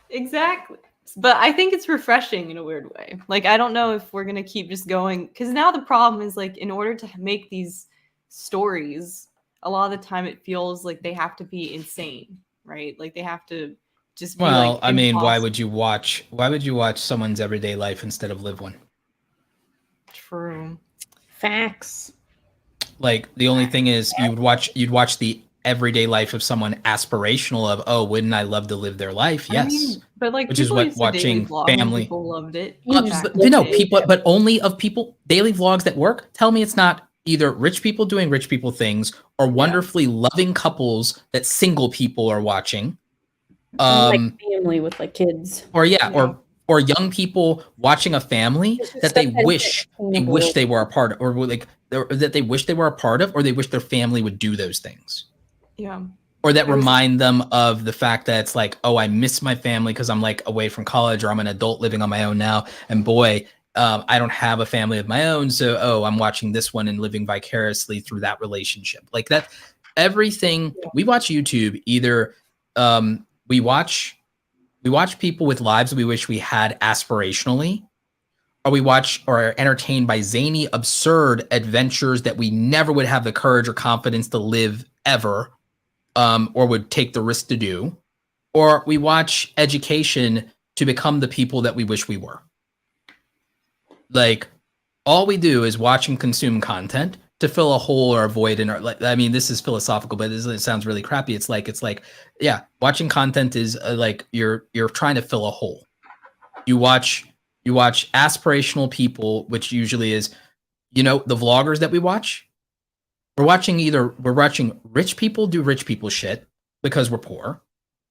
Exactly. But I think it's refreshing in a weird way. Like, I don't know if we're going to keep just going. Because now the problem is, like, in order to make these stories, a lot of the time it feels like they have to be insane, right? Like, they have to just be like, I mean, why would you watch someone's everyday life instead of live one? True. Facts. Like, the only thing is you'd watch the everyday life of someone aspirational of, oh, wouldn't I love to live their life? Yes. I mean, but like, which is people what used to daily watching vlog and family. people loved it. No, people, but only of people daily vlogs that work. Tell me it's not either rich people doing rich people things or wonderfully loving couples that single people are watching. Like family with like kids. Or or young people watching a family that they wish they were a part of, or like that they wish they were a part of, or they wish their family would do those things. Yeah. Or that remind them of the fact that it's like, oh, I miss my family because I'm like away from college, or I'm an adult living on my own now. And boy, I don't have a family of my own. So, oh, I'm watching this one and living vicariously through that relationship. Like that, everything we watch YouTube, either we watch people with lives we wish we had aspirationally, or we watch or are entertained by zany, absurd adventures that we never would have the courage or confidence to live ever. Or would take the risk to do, or we watch education to become the people that we wish we were. Like, all we do is watch and consume content to fill a hole or a void in our. Like, I mean, this is philosophical, but it sounds really crappy. It's like, yeah, watching content is like you're trying to fill a hole. You watch aspirational people, which usually is, the vloggers that we watch. We're watching rich people do rich people shit because we're poor,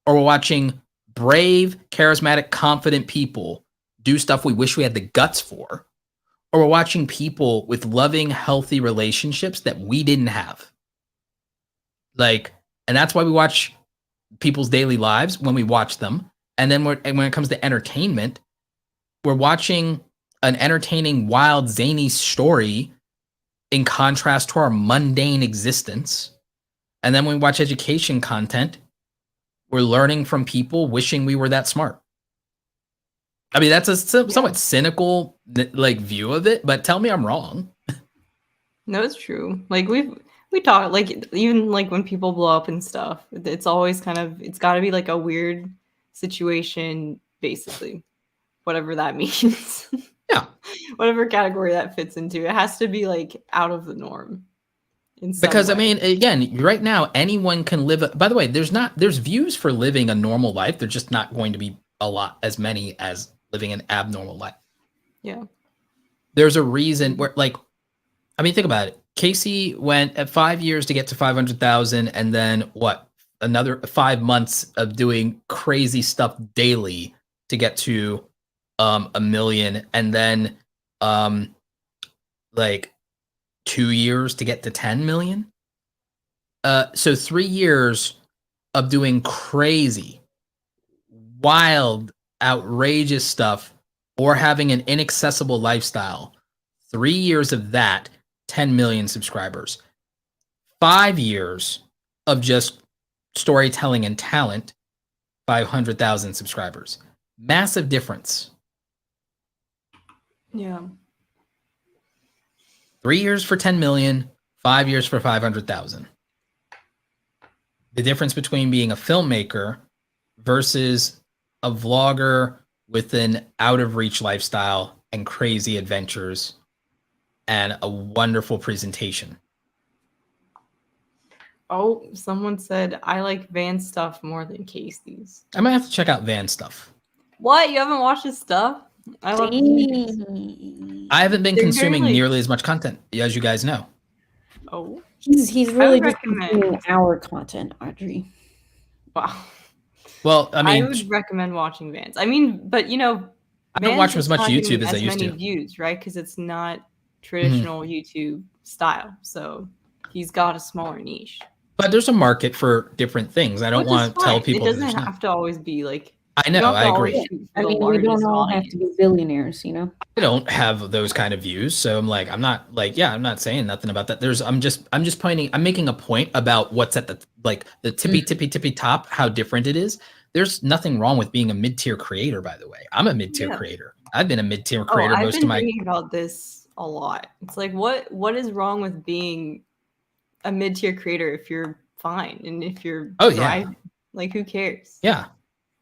or we're watching brave, charismatic, confident people do stuff we wish we had the guts for, or we're watching people with loving, healthy relationships that we didn't have. Like, and that's why we watch people's daily lives when we watch them. And then when it comes to entertainment, we're watching an entertaining, wild, zany story in contrast to our mundane existence. And then when we watch education content, we're learning from people wishing we were that smart. I mean, that's a somewhat cynical like view of it, but tell me I'm wrong. No, it's true. Like we talk, like, even like when people blow up and stuff, it's always it's got to be like a weird situation, basically, whatever that means. Yeah. Whatever category that fits into, it has to be like out of the norm. Because I mean, again, right now anyone can live. By the way, there's views for living a normal life. They're just not going to be as many as living an abnormal life. Yeah. There's a reason where, like, I mean, think about it. Casey went at 5 years to get to 500,000, and then what? Another 5 months of doing crazy stuff daily to get to 1 million, and then like 2 years to get to 10 million. So 3 years of doing crazy, wild, outrageous stuff, or having an inaccessible lifestyle. 3 years of that, 10 million subscribers. 5 years of just storytelling and talent, 500,000 subscribers. Massive difference. Yeah. 3 years for 10 million, 5 years for 500,000. The difference between being a filmmaker versus a vlogger with an out of reach lifestyle and crazy adventures and a wonderful presentation. Oh, someone said I like Van stuff more than Casey's. I might have to check out Van stuff. What? You haven't watched his stuff? I love I haven't been consuming nearly as much content, as you guys know. Oh, he's really just consuming our content, Audrey. Wow. Well, I mean, I would recommend watching Vans. I mean, but I don't watch as much YouTube as I used to. Views, right? Because it's not traditional YouTube style, so he's got a smaller niche. But there's a market for different things. I don't want to tell people it doesn't have to always be like. I know, I agree. I mean, we don't all have to be billionaires, I don't have those kind of views, so I'm like, I'm not saying nothing about that. I'm making a point about what's at the tippy top, how different it is. There's nothing wrong with being a mid-tier creator, by the way. I'm a mid-tier creator. I've been a mid-tier creator most of my. I've been thinking about this a lot. It's like, what is wrong with being a mid-tier creator if you're fine and if you're thriving? Like, who cares? Yeah.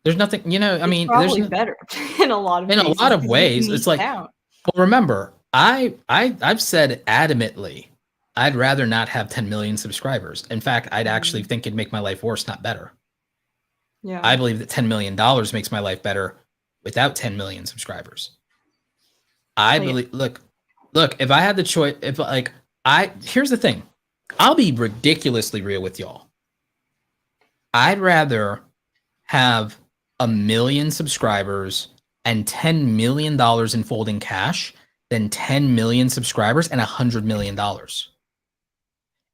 There's nothing, I mean, probably there's better in a lot of ways. It's like, well, remember, I've said adamantly I'd rather not have 10 million subscribers. In fact, I'd actually think it'd make my life worse, not better. Yeah. I believe that $10 million makes my life better without 10 million subscribers. I believe, look, if I had the choice, here's the thing. I'll be ridiculously real with y'all. I'd rather have 1 million subscribers and $10 million in folding cash than 10 million subscribers and $100 million.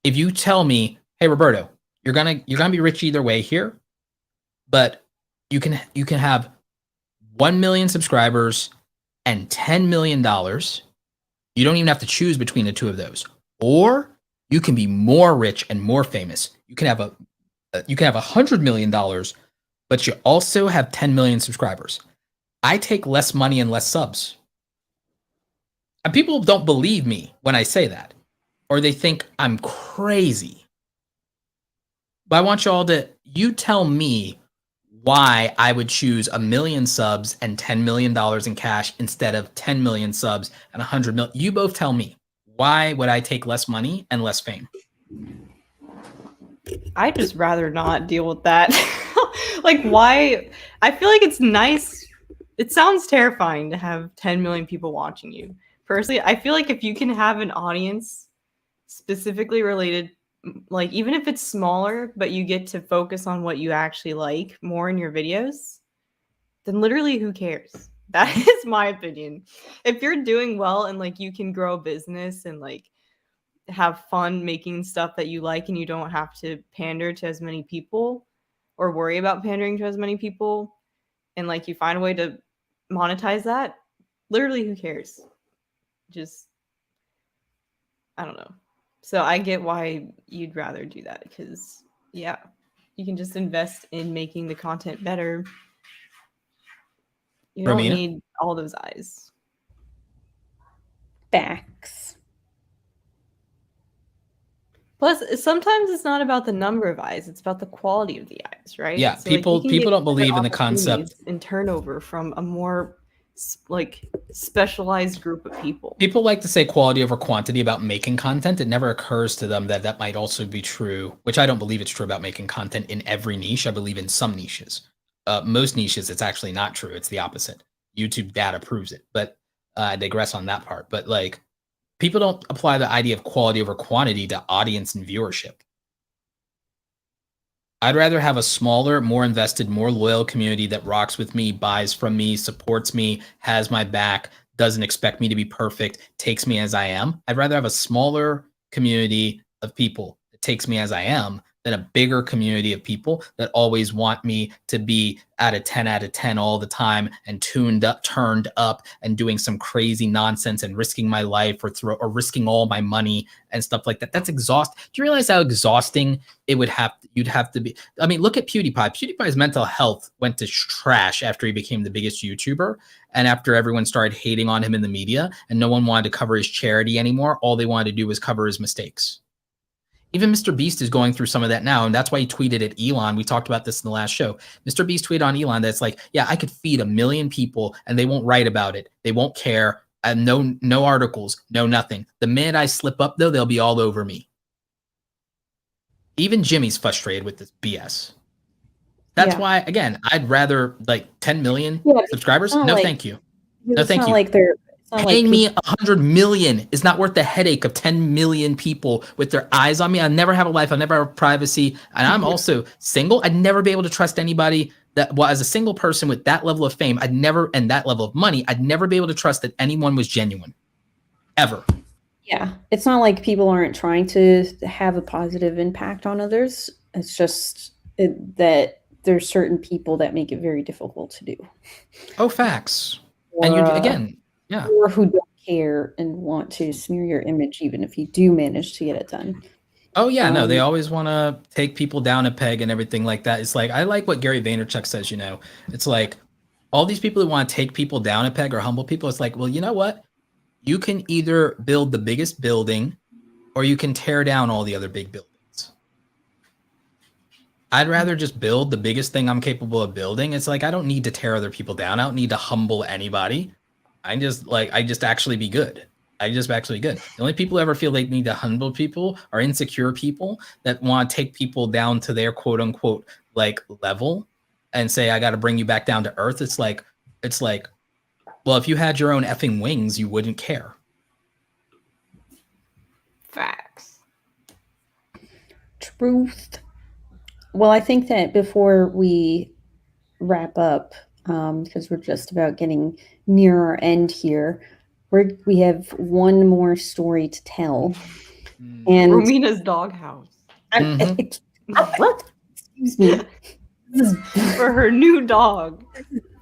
If you tell me, hey, Roberto, you're gonna be rich either way here, but you can have 1 million subscribers and $10 million. You don't even have to choose between the two of those. Or you can be more rich and more famous. You can have $100 million, but you also have 10 million subscribers. I take less money and less subs. And people don't believe me when I say that, or they think I'm crazy. But I want you tell me why I would choose 1 million subs and $10 million in cash instead of 10 million subs and 100 million. You both tell me, why would I take less money and less fame? I'd just rather not deal with that. Like, why? I feel like it's nice. It sounds terrifying to have 10 million people watching you. Personally, I feel like if you can have an audience specifically related, like even if it's smaller, but you get to focus on what you actually like more in your videos, then literally who cares? That is my opinion. If you're doing well and like you can grow a business and like have fun making stuff that you like and you don't have to pander to as many people or worry about pandering to as many people, and like you find a way to monetize that, literally who cares? Just, I don't know. So I get why you'd rather do that, because yeah, you can just invest in making the content better. You don't need all those eyes. Facts. Plus, sometimes it's not about the number of eyes; it's about the quality of the eyes, right? Yeah, so, people don't believe in the concept and turnover from a more like specialized group of people. People like to say quality over quantity about making content. It never occurs to them that that might also be true, which I don't believe it's true about making content in every niche. I believe in some niches. Most niches, it's actually not true. It's the opposite. YouTube data proves it, but I digress on that part. But like, people don't apply the idea of quality over quantity to audience and viewership. I'd rather have a smaller, more invested, more loyal community that rocks with me, buys from me, supports me, has my back, doesn't expect me to be perfect, takes me as I am. I'd rather have a smaller community of people that takes me as I am than a bigger community of people that always want me to be at a 10 out of 10 all the time and turned up and doing some crazy nonsense and risking my life or risking all my money and stuff like that. That's exhausting. Do you realize how exhausting you'd have to be? I mean, look at PewDiePie. PewDiePie's mental health went to trash after he became the biggest YouTuber and after everyone started hating on him in the media and no one wanted to cover his charity anymore. All they wanted to do was cover his mistakes. Even Mr. Beast is going through some of that now, and that's why he tweeted at Elon. We talked about this in the last show. Mr. Beast tweeted on Elon that's like, yeah, I could feed 1 million people, and they won't write about it. They won't care. No articles, no nothing. The minute I slip up, though, they'll be all over me. Even Jimmy's frustrated with this BS. That's why, again, I'd rather like 10 million subscribers. No, thank you. No, thank you. Like they're paying me 100 million is not worth the headache of 10 million people with their eyes on me. I'll never have a life. I'll never have privacy. And I'm also single. I'd never be able to trust anybody as a single person with that level of fame, and that level of money, I'd never be able to trust that anyone was genuine. Ever. Yeah. It's not like people aren't trying to have a positive impact on others. It's just that there's certain people that make it very difficult to do. Oh, facts. Yeah. Or who don't care and want to smear your image, even if you do manage to get it done. Oh, yeah. No, they always want to take people down a peg and everything like that. It's like, I like what Gary Vaynerchuk says, it's like all these people who want to take people down a peg or humble people. It's like, well, you know what? You can either build the biggest building or you can tear down all the other big buildings. I'd rather just build the biggest thing I'm capable of building. It's like, I don't need to tear other people down. I don't need to humble anybody. I just actually be good. just actually good. The only people who ever feel they need to humble people are insecure people that want to take people down to their quote unquote like level and say, I got to bring you back down to earth. It's like, well, if you had your own effing wings, you wouldn't care. Facts. Truth. Well, I think that before we wrap up, because we're just about getting near our end here, we have one more story to tell. And Romina's doghouse. Excuse me. For her new dog.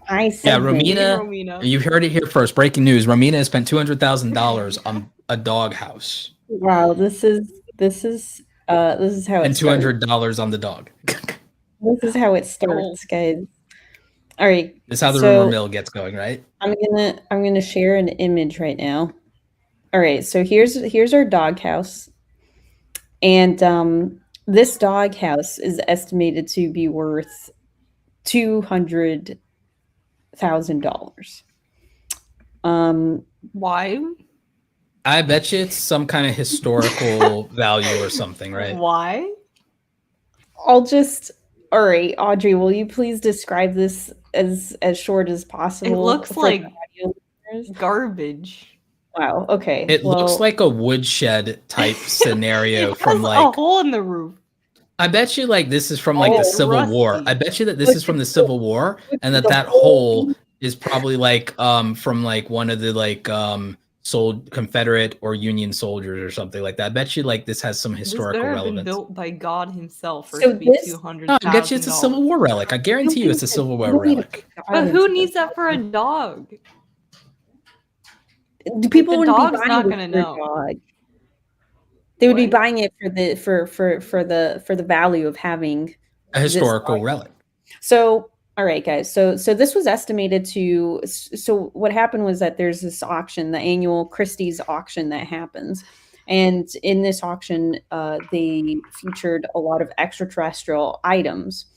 I said Romina. You heard it here first. Breaking news: Romina has spent $200,000 on a doghouse. Wow, this is how and $200 on the dog. This is how it starts, guys. All right. This is how the rumor mill gets going, right? I'm gonna share an image right now. All right, so here's our doghouse, and this doghouse is estimated to be worth $200,000. Why? I bet you it's some kind of historical value or something, right? Why? All right, Audrey, will you please describe this as short as possible? It looks like garbage. Wow. Okay. It looks like a woodshed type scenario from like a hole in the roof. I bet you like this is from like the Civil War. I bet you that this is from the Civil War, and that hole is probably like from like one of the like Confederate or Union soldiers or something like that. I bet you like this has some historical relevance. Been built by God himself for so it to be $200,000. I bet you it's a Civil War relic. I guarantee you it's a Civil War relic. But who needs that for a dog? People wouldn't dog's be buying not it gonna for know. a dog. They would be buying it for the value of having a historical relic. So, all right, guys. So this was estimated to. So what happened was that there's this auction, the annual Christie's auction that happens, and in this auction, they featured a lot of extraterrestrial items.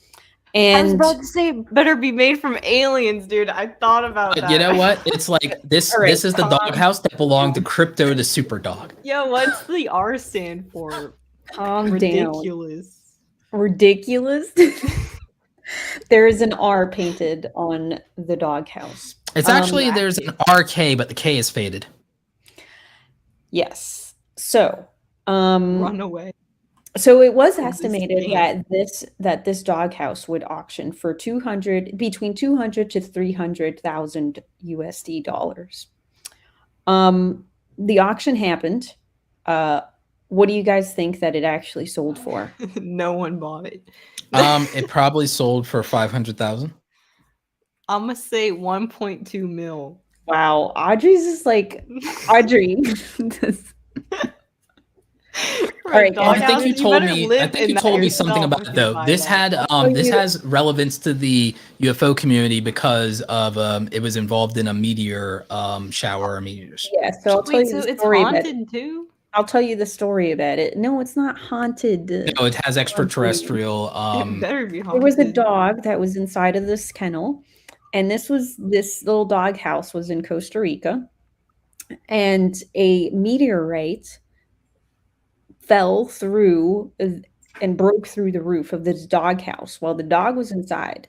And I was about to say, better be made from aliens, dude. I thought about that. You know what? It's like this. Right, this is the doghouse that belonged to Crypto the Super Dog. Yeah, what's the R stand for? Ridiculous. Ridiculous. There is an R painted on the doghouse. It's actually there's an RK, but the K is faded. Yes. So, run away. So it was estimated that this doghouse would auction for between $200,000 to $300,000 USD dollars. The auction happened. What do you guys think that it actually sold for? No one bought it. It probably sold for $500,000. I'm gonna say 1.2 mil. Wow, Audrey's just like Audrey. All right, I think you told me. I think you told me something about it though. This had this has relevance to the UFO community because of it was involved in a meteor shower or meteors. Yeah, so I'll tell you the story. It's haunted too. I'll tell you the story about it. No, it's not haunted. No, it has extraterrestrial. It better be haunted. There was a dog that was inside of this kennel, and this little dog house was in Costa Rica, and a meteorite fell through and broke through the roof of this doghouse while the dog was inside.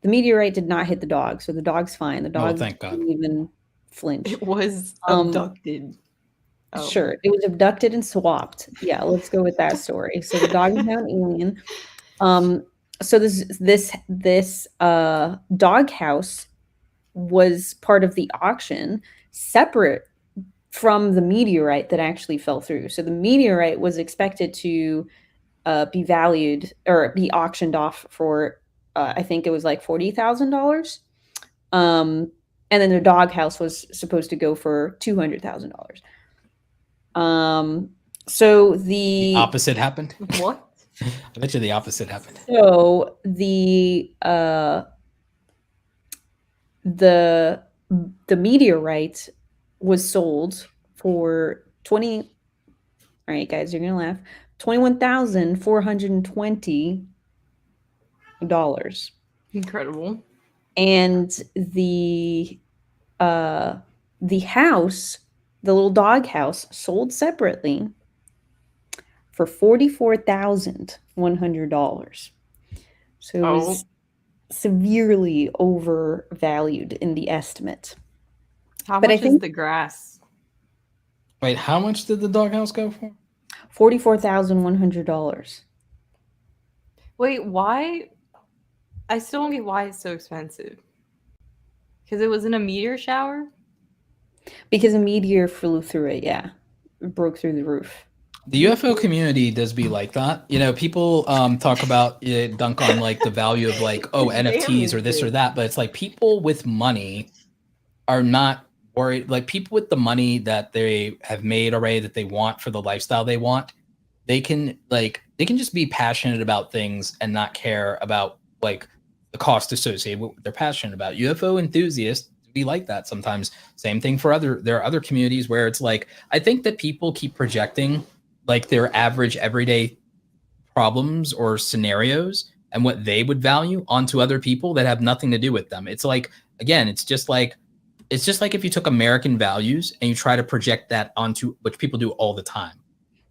The meteorite did not hit the dog, so the dog's fine. The dog didn't even flinch. It was abducted. Sure, it was abducted and swapped. Yeah, let's go with that story. So the dog is now an alien. So this doghouse was part of the auction, separate from the meteorite that actually fell through. So the meteorite was expected to be valued or be auctioned off for, I think it was like $40,000. And then the doghouse was supposed to go for $200,000. So the opposite happened. What? I bet you the opposite happened. So the meteorite was sold for all right, guys, you're gonna laugh. $21,420. Incredible. And the house The little doghouse sold separately for $44,100. So it was severely overvalued in the estimate. How much is the grass? Wait, how much did the doghouse go for? $44,100. Wait, why? I still don't get why it's so expensive. Because it was in a meteor shower? Because a meteor flew through it, yeah. It broke through the roof. The UFO community does be like that. You know, people talk about dunk on like the value of like, oh, NFTs or this or that, but it's like people with money are not worried. Like people with the money that they have made already that they want for the lifestyle they want, they can just be passionate about things and not care about like the cost associated with what they're passionate about. UFO enthusiasts be like that sometimes. Same thing for there are other communities where it's like, I think that people keep projecting like their average everyday problems or scenarios and what they would value onto other people that have nothing to do with them. It's like, again, it's just like if you took American values and you try to project that onto, which people do all the time,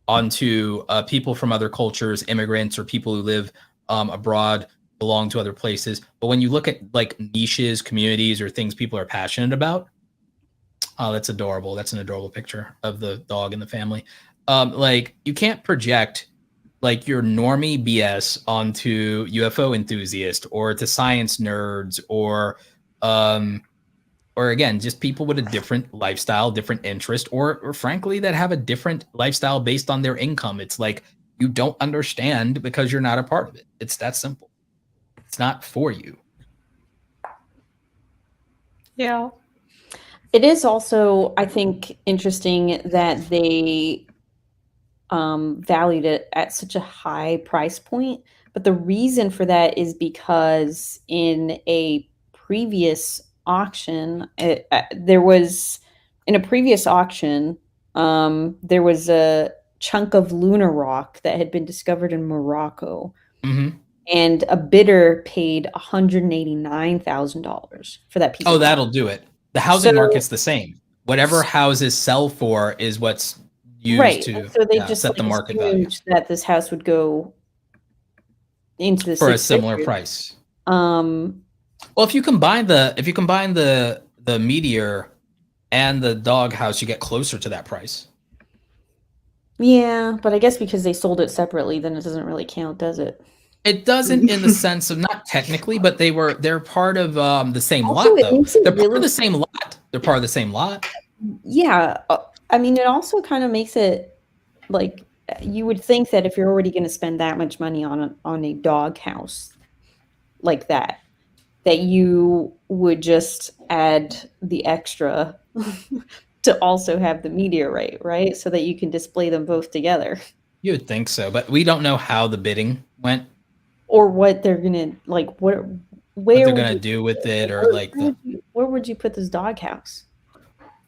onto people from other cultures, immigrants, or people who live abroad, belong to other places. But when you look at like niches, communities, or things people are passionate about, oh, that's adorable. That's an adorable picture of the dog and the family. Like you can't project like your normie BS onto UFO enthusiast or to science nerds or again, just people with a different lifestyle, different interest, or frankly, that have a different lifestyle based on their income. It's like you don't understand because you're not a part of it. It's that simple. It's not for you. Yeah. It is also, I think, interesting that they valued it at such a high price point. But the reason for that is because in a previous auction, there was a chunk of lunar rock that had been discovered in Morocco. Mm-hmm. And a bidder paid $189,000 for that piece. Oh, that'll do it. The housing market's the same. Whatever houses sell for is what's used to so they just set the market value. That this house would go into the for a similar price. Well, if you combine the meteor and the dog house, you get closer to that price. Yeah, but I guess because they sold it separately, then it doesn't really count, does it? It doesn't in the sense of not technically, but they're part of the same lot though. They're part of the same lot. They're part of the same lot. Yeah. I mean, it also kind of makes it like you would think that if you're already going to spend that much money on a dog house like that you would just add the extra to also have the meteorite, right? So that you can display them both together. You would think so, but we don't know how the bidding went. Or what they're gonna what they're gonna do with it, or where would you put this doghouse?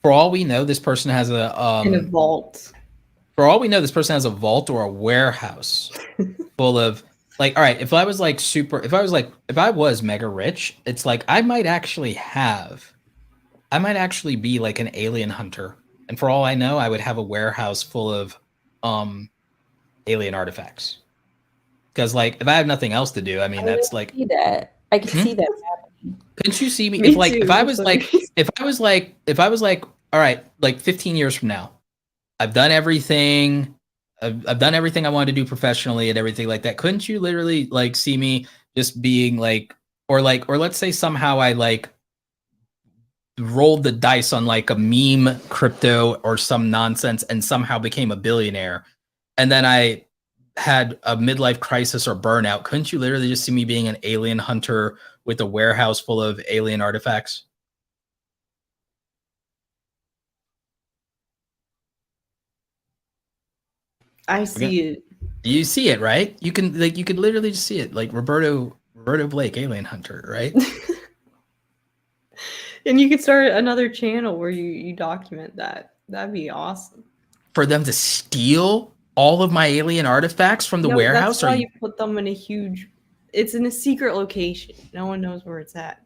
For all we know, this person has in a vault. For all we know, this person has a vault or a warehouse full of like. All right, if I was mega rich, it's like I might actually be like an alien hunter, and for all I know, I would have a warehouse full of alien artifacts. Because like if I have nothing else to do, I mean that's like see that. I can see that happening. Couldn't you see me if I was like all right, like 15 years from now, I've done everything. I've done everything I wanted to do professionally and everything like that. Couldn't you literally like see me just being like, or let's say somehow I like rolled the dice on like a meme crypto or some nonsense and somehow became a billionaire, and then I had a midlife crisis or burnout. Couldn't you literally just see me being an alien hunter with a warehouse full of alien artifacts? I see it. You see it, right? You can literally just see it, like Roberto Blake, alien hunter, right? And you could start another channel where you document that. That'd be awesome. For them to steal all of my alien artifacts from the warehouse? That's why you put them in it's in a secret location. No one knows where it's at.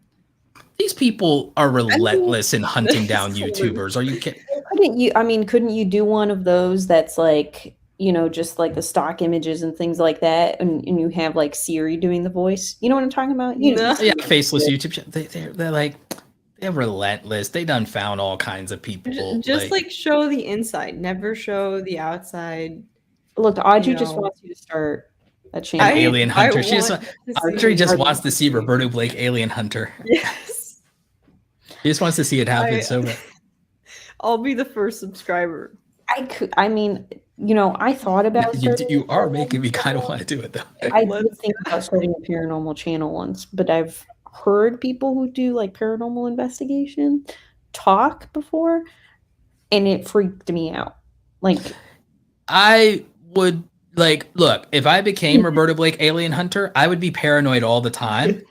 these people are relentless in hunting down that's YouTubers. Are you kidding? Couldn't you do one of those that's like, just like the stock images and things like that, and you have like Siri doing the voice? You know what I'm talking about? No. Yeah, faceless YouTube channel. They're like, they're relentless. They done found all kinds of people. Just like show the inside, never show the outside. Look, Audrey just wants you to start a channel. An alien hunter. Audrey just wants to see Roberto Blake alien hunter. Yes. She just wants to see it happen so bad. I'll be the first subscriber. I thought about you are making me kind of want to do it though. I did think about starting a paranormal channel once, but I've heard people who do like paranormal investigation talk before, and it freaked me out. Like, I would look, if I became Roberto Blake alien hunter, I would be paranoid all the time.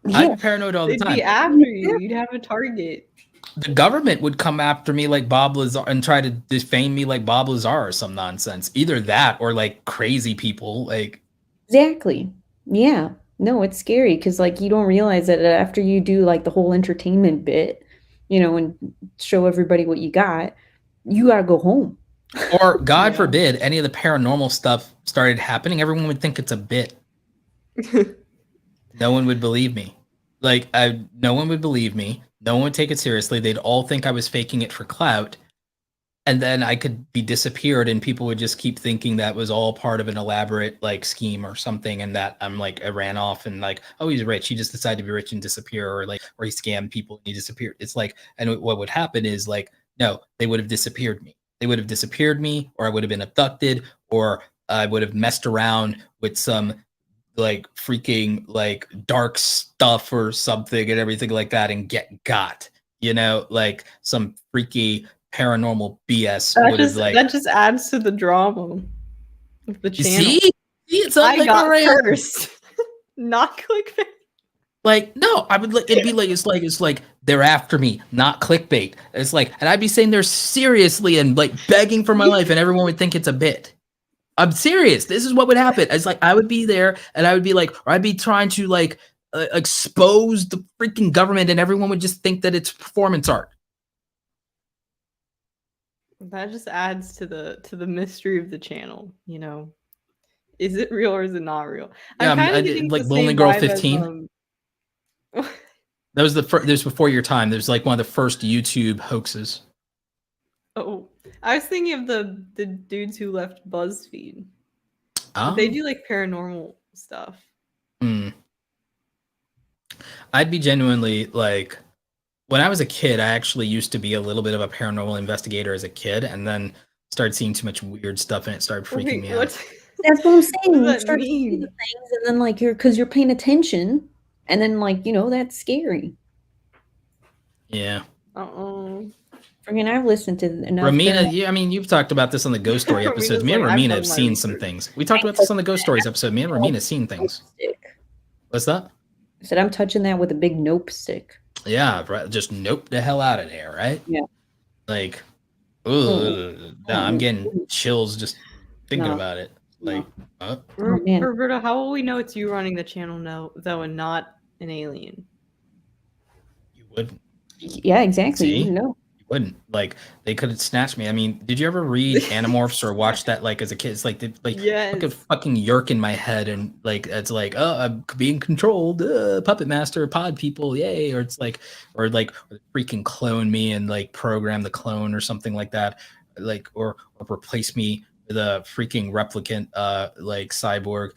yeah. I'd be paranoid all the They'd time. be after you. You'd have a target. The government would come after me like Bob Lazar and try to defame me like Bob Lazar or some nonsense. Either that or like crazy people. Like, exactly. Yeah. No, it's scary because like you don't realize that after you do like the whole entertainment bit, and show everybody what you gotta go home. Or God forbid any of the paranormal stuff started happening, everyone would think it's a bit. No one would believe me. No one would believe me. No one would take it seriously. They'd all think I was faking it for clout. And then I could be disappeared and people would just keep thinking that was all part of an elaborate like scheme or something. And that I'm like, I ran off and like, oh, he's rich. He just decided to be rich and disappear, or he scammed people and he disappeared. It's like, and what would happen is like, no, they would have disappeared me. They would have disappeared me, or I would have been abducted, or I would have messed around with some like freaking like dark stuff or something and everything like that and got, like some freaky paranormal BS. That just adds to the drama of the channel. See? It's I got cursed. Not clickbait. Like, no, I would it'd be like it's like they're after me, not clickbait. It's like, and I'd be saying they're seriously and like begging for my life, and everyone would think it's a bit. I'm serious. This is what would happen. It's like I would be there and I would be like, or I'd be trying to like expose the freaking government, and everyone would just think that it's performance art. That just adds to the mystery of the channel, Is it real or is it not real? Yeah, like Lonely Girl 15. That was this was before your time. There's like one of the first YouTube hoaxes. Oh, I was thinking of the dudes who left BuzzFeed. Oh. They do like paranormal stuff. I'd be genuinely like, when I was a kid, I actually used to be a little bit of a paranormal investigator as a kid, and then started seeing too much weird stuff, and it started freaking me out. That's what I'm saying. What You does that start mean? seeing things, and then like because you're paying attention, and then like that's scary. Yeah. Freaking, I've listened to enough. Romina, yeah, I mean, you've talked about this on the Ghost Story episodes. Me and Romina have seen some things. We talked about this on the Ghost Stories episode. Me and Romina have seen things. What's that? I said I'm touching that with a big nope stick. Yeah, right. Just nope the hell out of there, right? Yeah. Like, I'm getting chills just thinking about it. Like, Roberto, how will we know it's you running the channel now, though, and not an alien? You wouldn't. Yeah, exactly. See? You know. You wouldn't. Like, they could have snatched me. I mean, did you ever read Animorphs or watch that like as a kid? It's like yes. Like a fucking yerk in my head, and like it's like, oh, I'm being controlled, puppet master, pod people, yay! Or it's like, or freaking clone me and like program the clone or something like that, like or replace me with a freaking replicant, like cyborg,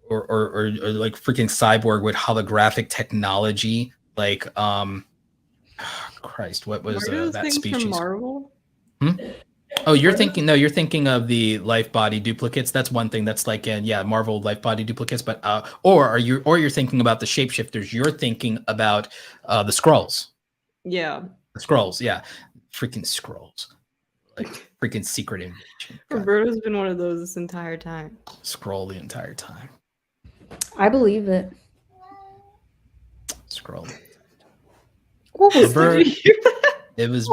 or like freaking cyborg with holographic technology, like Christ, what was that species? From Marvel? Oh, you're thinking of the life body duplicates. That's one thing. That's like Marvel life body duplicates. But or you're thinking about the shapeshifters. You're thinking about the Skrulls. Yeah. The Skrulls, yeah. Freaking Skrulls. Like freaking secret invasion. Roberto's been one of those this entire time. Scroll the entire time. I believe it. Scroll. What was that? It was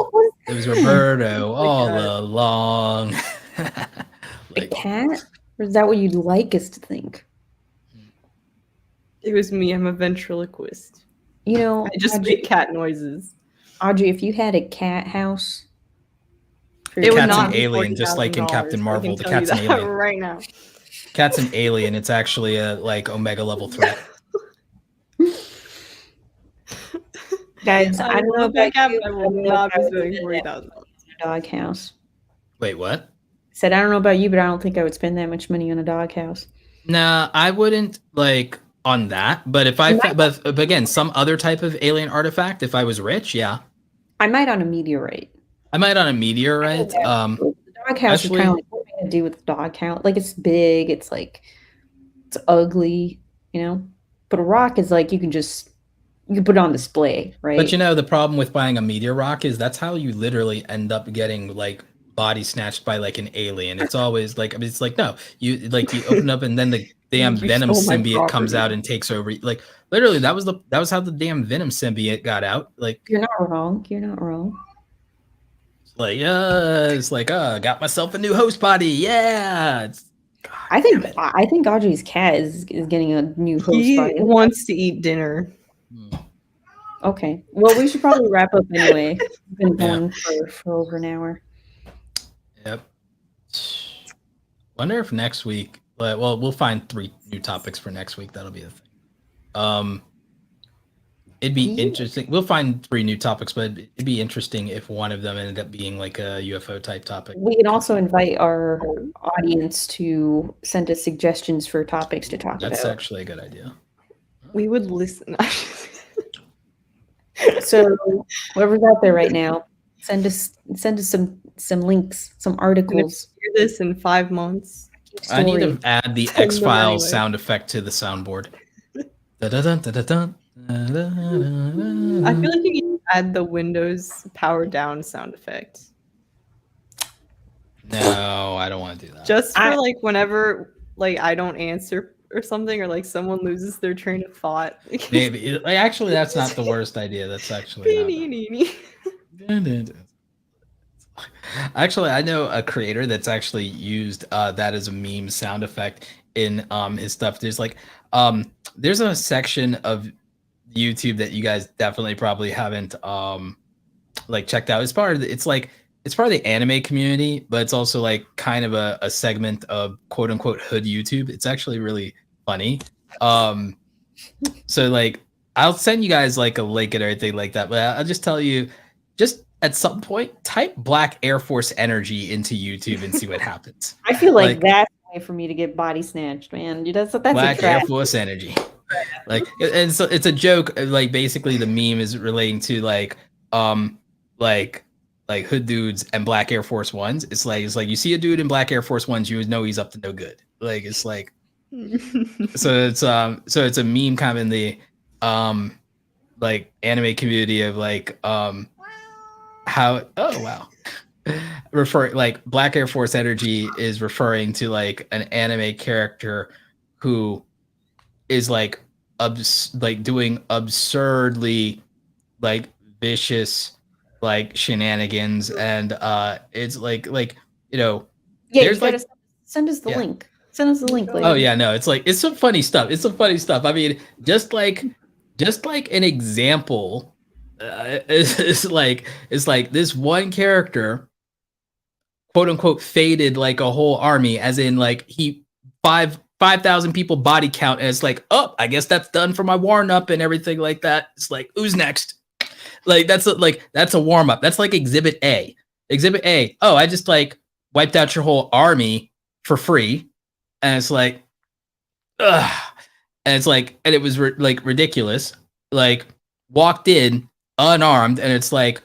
Roberto all along. A cat? Or is that what you'd like us to think? It was me. I'm a ventriloquist. You know, I just Audrey, make cat noises. Audrey, if you had a cat house, It would Cat's not an be alien, just like in $40,000, Captain I Marvel. can The tell you cat's an that alien. right now. Cat's an alien. It's actually a like Omega level threat. guys, I don't know love that about cat, you, but I but will I don't know not if I be would spending spend that $40,000. much on a dog house. Wait, what? I said I don't know about you, but I don't think I would spend that much money on a dog house. Nah, I wouldn't like on that. But if I, but again, some other type of alien artifact. If I was rich, yeah, I might on a meteorite. I might on a meteorite. The dog house is kind actually- of like, what am I gonna do with the dog house? Like, it's big, it's like, it's ugly, you know. But a rock is like you can put it on display, right? But you know, the problem with buying a meteor rock is that's how you literally end up getting like body snatched by like an alien. It's always like, I mean, it's like, no, you open up and then the damn You Venom stole my symbiote comes property. out and takes over. Like literally, that was how the damn Venom symbiote got out. Like You're not wrong. You're not wrong. it's like, got myself a new host body. Yeah. I think Audrey's cat is getting a new host He body. wants to eat dinner. Okay. Well, we should probably wrap up anyway. We've been going for over an hour. Yep. Wonder if next week, well, we'll find 3 new topics for next week. That'll be the thing. It'd be interesting. We'll find 3 new topics, but it'd be interesting if one of them ended up being like a UFO type topic. We can also invite our audience to send us suggestions for topics to talk That's about. actually a good idea. We would listen. So whoever's out there right now, send us some links, some articles. Hear this in 5 months. I need to Story. add the Send them X-Files anyway. sound effect to the soundboard. Da-da-dun, da-da-dun, da-da-dun. I feel like you need to add the Windows power down sound effect. No, I don't want to do that. Just for like whenever like I don't answer or something, or like someone loses their train of thought. Maybe. Actually, that's not the worst idea. That's actually not. Actually, I know a creator that's actually used that as a meme sound effect in his stuff. There's like there's a section of YouTube that you guys definitely probably haven't like checked out. It's part of the anime community, but it's also like kind of a segment of quote unquote hood YouTube. It's actually really funny. So like I'll send you guys like a link and everything like that, but I'll just tell you, just at some point, type Black Air Force Energy into YouTube and see what happens. I feel like that's a way for me to get body snatched, man. That's Black a trap. Air Force Energy. Like, and so it's a joke. Like basically, the meme is relating to like hood dudes and Black Air Force Ones. It's like you see a dude in Black Air Force Ones, you would know he's up to no good. Like it's like, so it's a meme kind of in the like anime community of like like Black Air Force Energy is referring to like an anime character who is like doing absurdly like vicious like shenanigans, and it's like you know, there's like send us the link. Send us the link later. Oh yeah, no, it's some funny stuff. It's some funny stuff. I mean, just like an example. It's like this one character, quote unquote, faded like a whole army, as in like he 5,000 people body count, and it's like, oh, I guess that's done for my warm up and everything like that. It's like, who's next? Like that's a warm up. That's like Exhibit A. Exhibit A. Oh, I just like wiped out your whole army for free, and it's like, ugh. And it's like, and it was like ridiculous. Like walked in unarmed, and it's like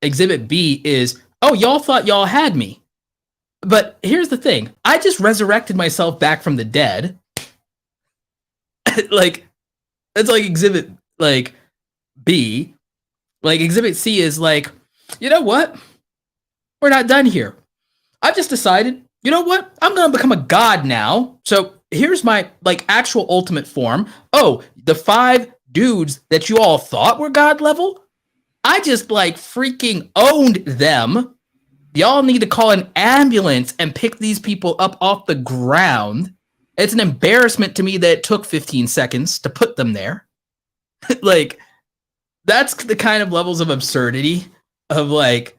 Exhibit B is, oh, y'all thought y'all had me, but here's the thing, I just resurrected myself back from the dead. Like it's like Exhibit like B. Like Exhibit C is like, you know what, we're not done here. I've just decided, you know what, I'm gonna become a god now, so here's my like actual ultimate form. Oh, the 5 dudes that you all thought were god level, I just like freaking owned them. Y'all need to call an ambulance and pick these people up off the ground. It's an embarrassment to me that it took 15 seconds to put them there. Like that's the kind of levels of absurdity of like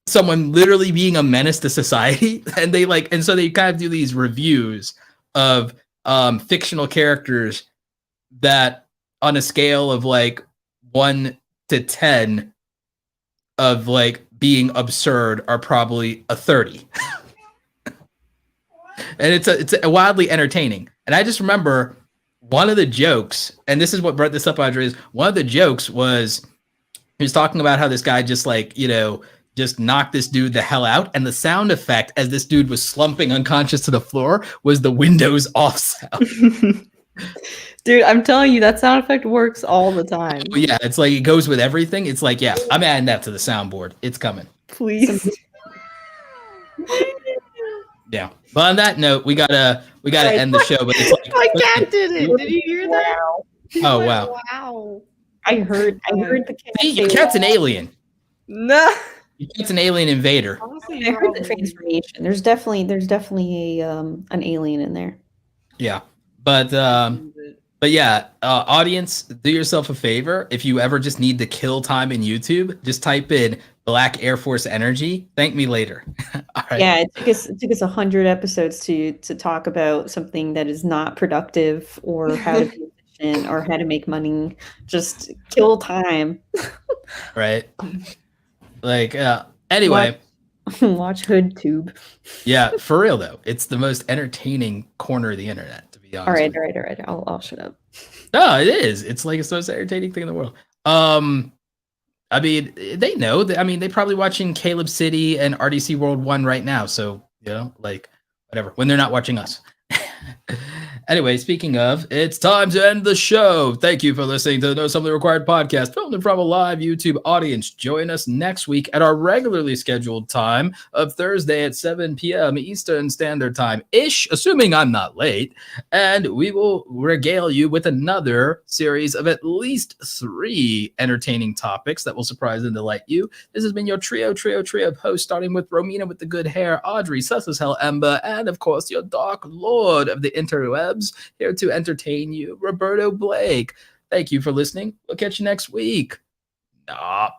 someone literally being a menace to society. And they like, and so they kind of do these reviews of fictional characters that on a scale of like 1 to 10 of like being absurd are probably a 30. And it's a wildly entertaining. And I just remember one of the jokes, and this is what brought this up, Audrey, is one of the jokes was he was talking about how this guy just like, you know, just knocked this dude the hell out. And the sound effect as this dude was slumping unconscious to the floor was the Windows off sound. Dude, I'm telling you, that sound effect works all the time. Yeah, it's like it goes with everything. It's like, yeah, I'm adding that to the soundboard. It's coming. Please. Yeah. But on that note, we gotta end the show. But it's like, my cat did it. Did you hear that? Oh wow. Wow. I heard the cat. See, your cat's an alien. No. Your cat's an alien invader. Honestly, I heard the transformation. There's definitely a an alien in there. Yeah. But yeah, audience, do yourself a favor. If you ever just need to kill time in YouTube, just type in Black Air Force Energy. Thank me later. All right. Yeah, it took us 100 episodes to talk about something that is not productive or how to be efficient or how to make money. Just kill time. Right. Like, anyway. Watch HoodTube. Yeah, for real though. It's the most entertaining corner of the internet, to be honest. All right. I'll shut up. No, it is. It's like it's the most entertaining thing in the world. I mean, they know that. I mean, they're probably watching Caleb City and RDC World 1 right now. So, you know, like whatever, when they're not watching us. Anyway, speaking of, it's time to end the show. Thank you for listening to the Know Something Required podcast, filmed in front of a live YouTube audience. Join us next week at our regularly scheduled time of Thursday at 7 p.m. Eastern Standard Time-ish, assuming I'm not late. And we will regale you with another series of at least 3 entertaining topics that will surprise and delight you. This has been your trio of hosts, starting with Romina with the good hair, Audrey, sus as hell, Ember, and of course, your dark lord of the interwebs, here to entertain you, Roberto Blake. Thank you for listening. We'll catch you next week. Nop.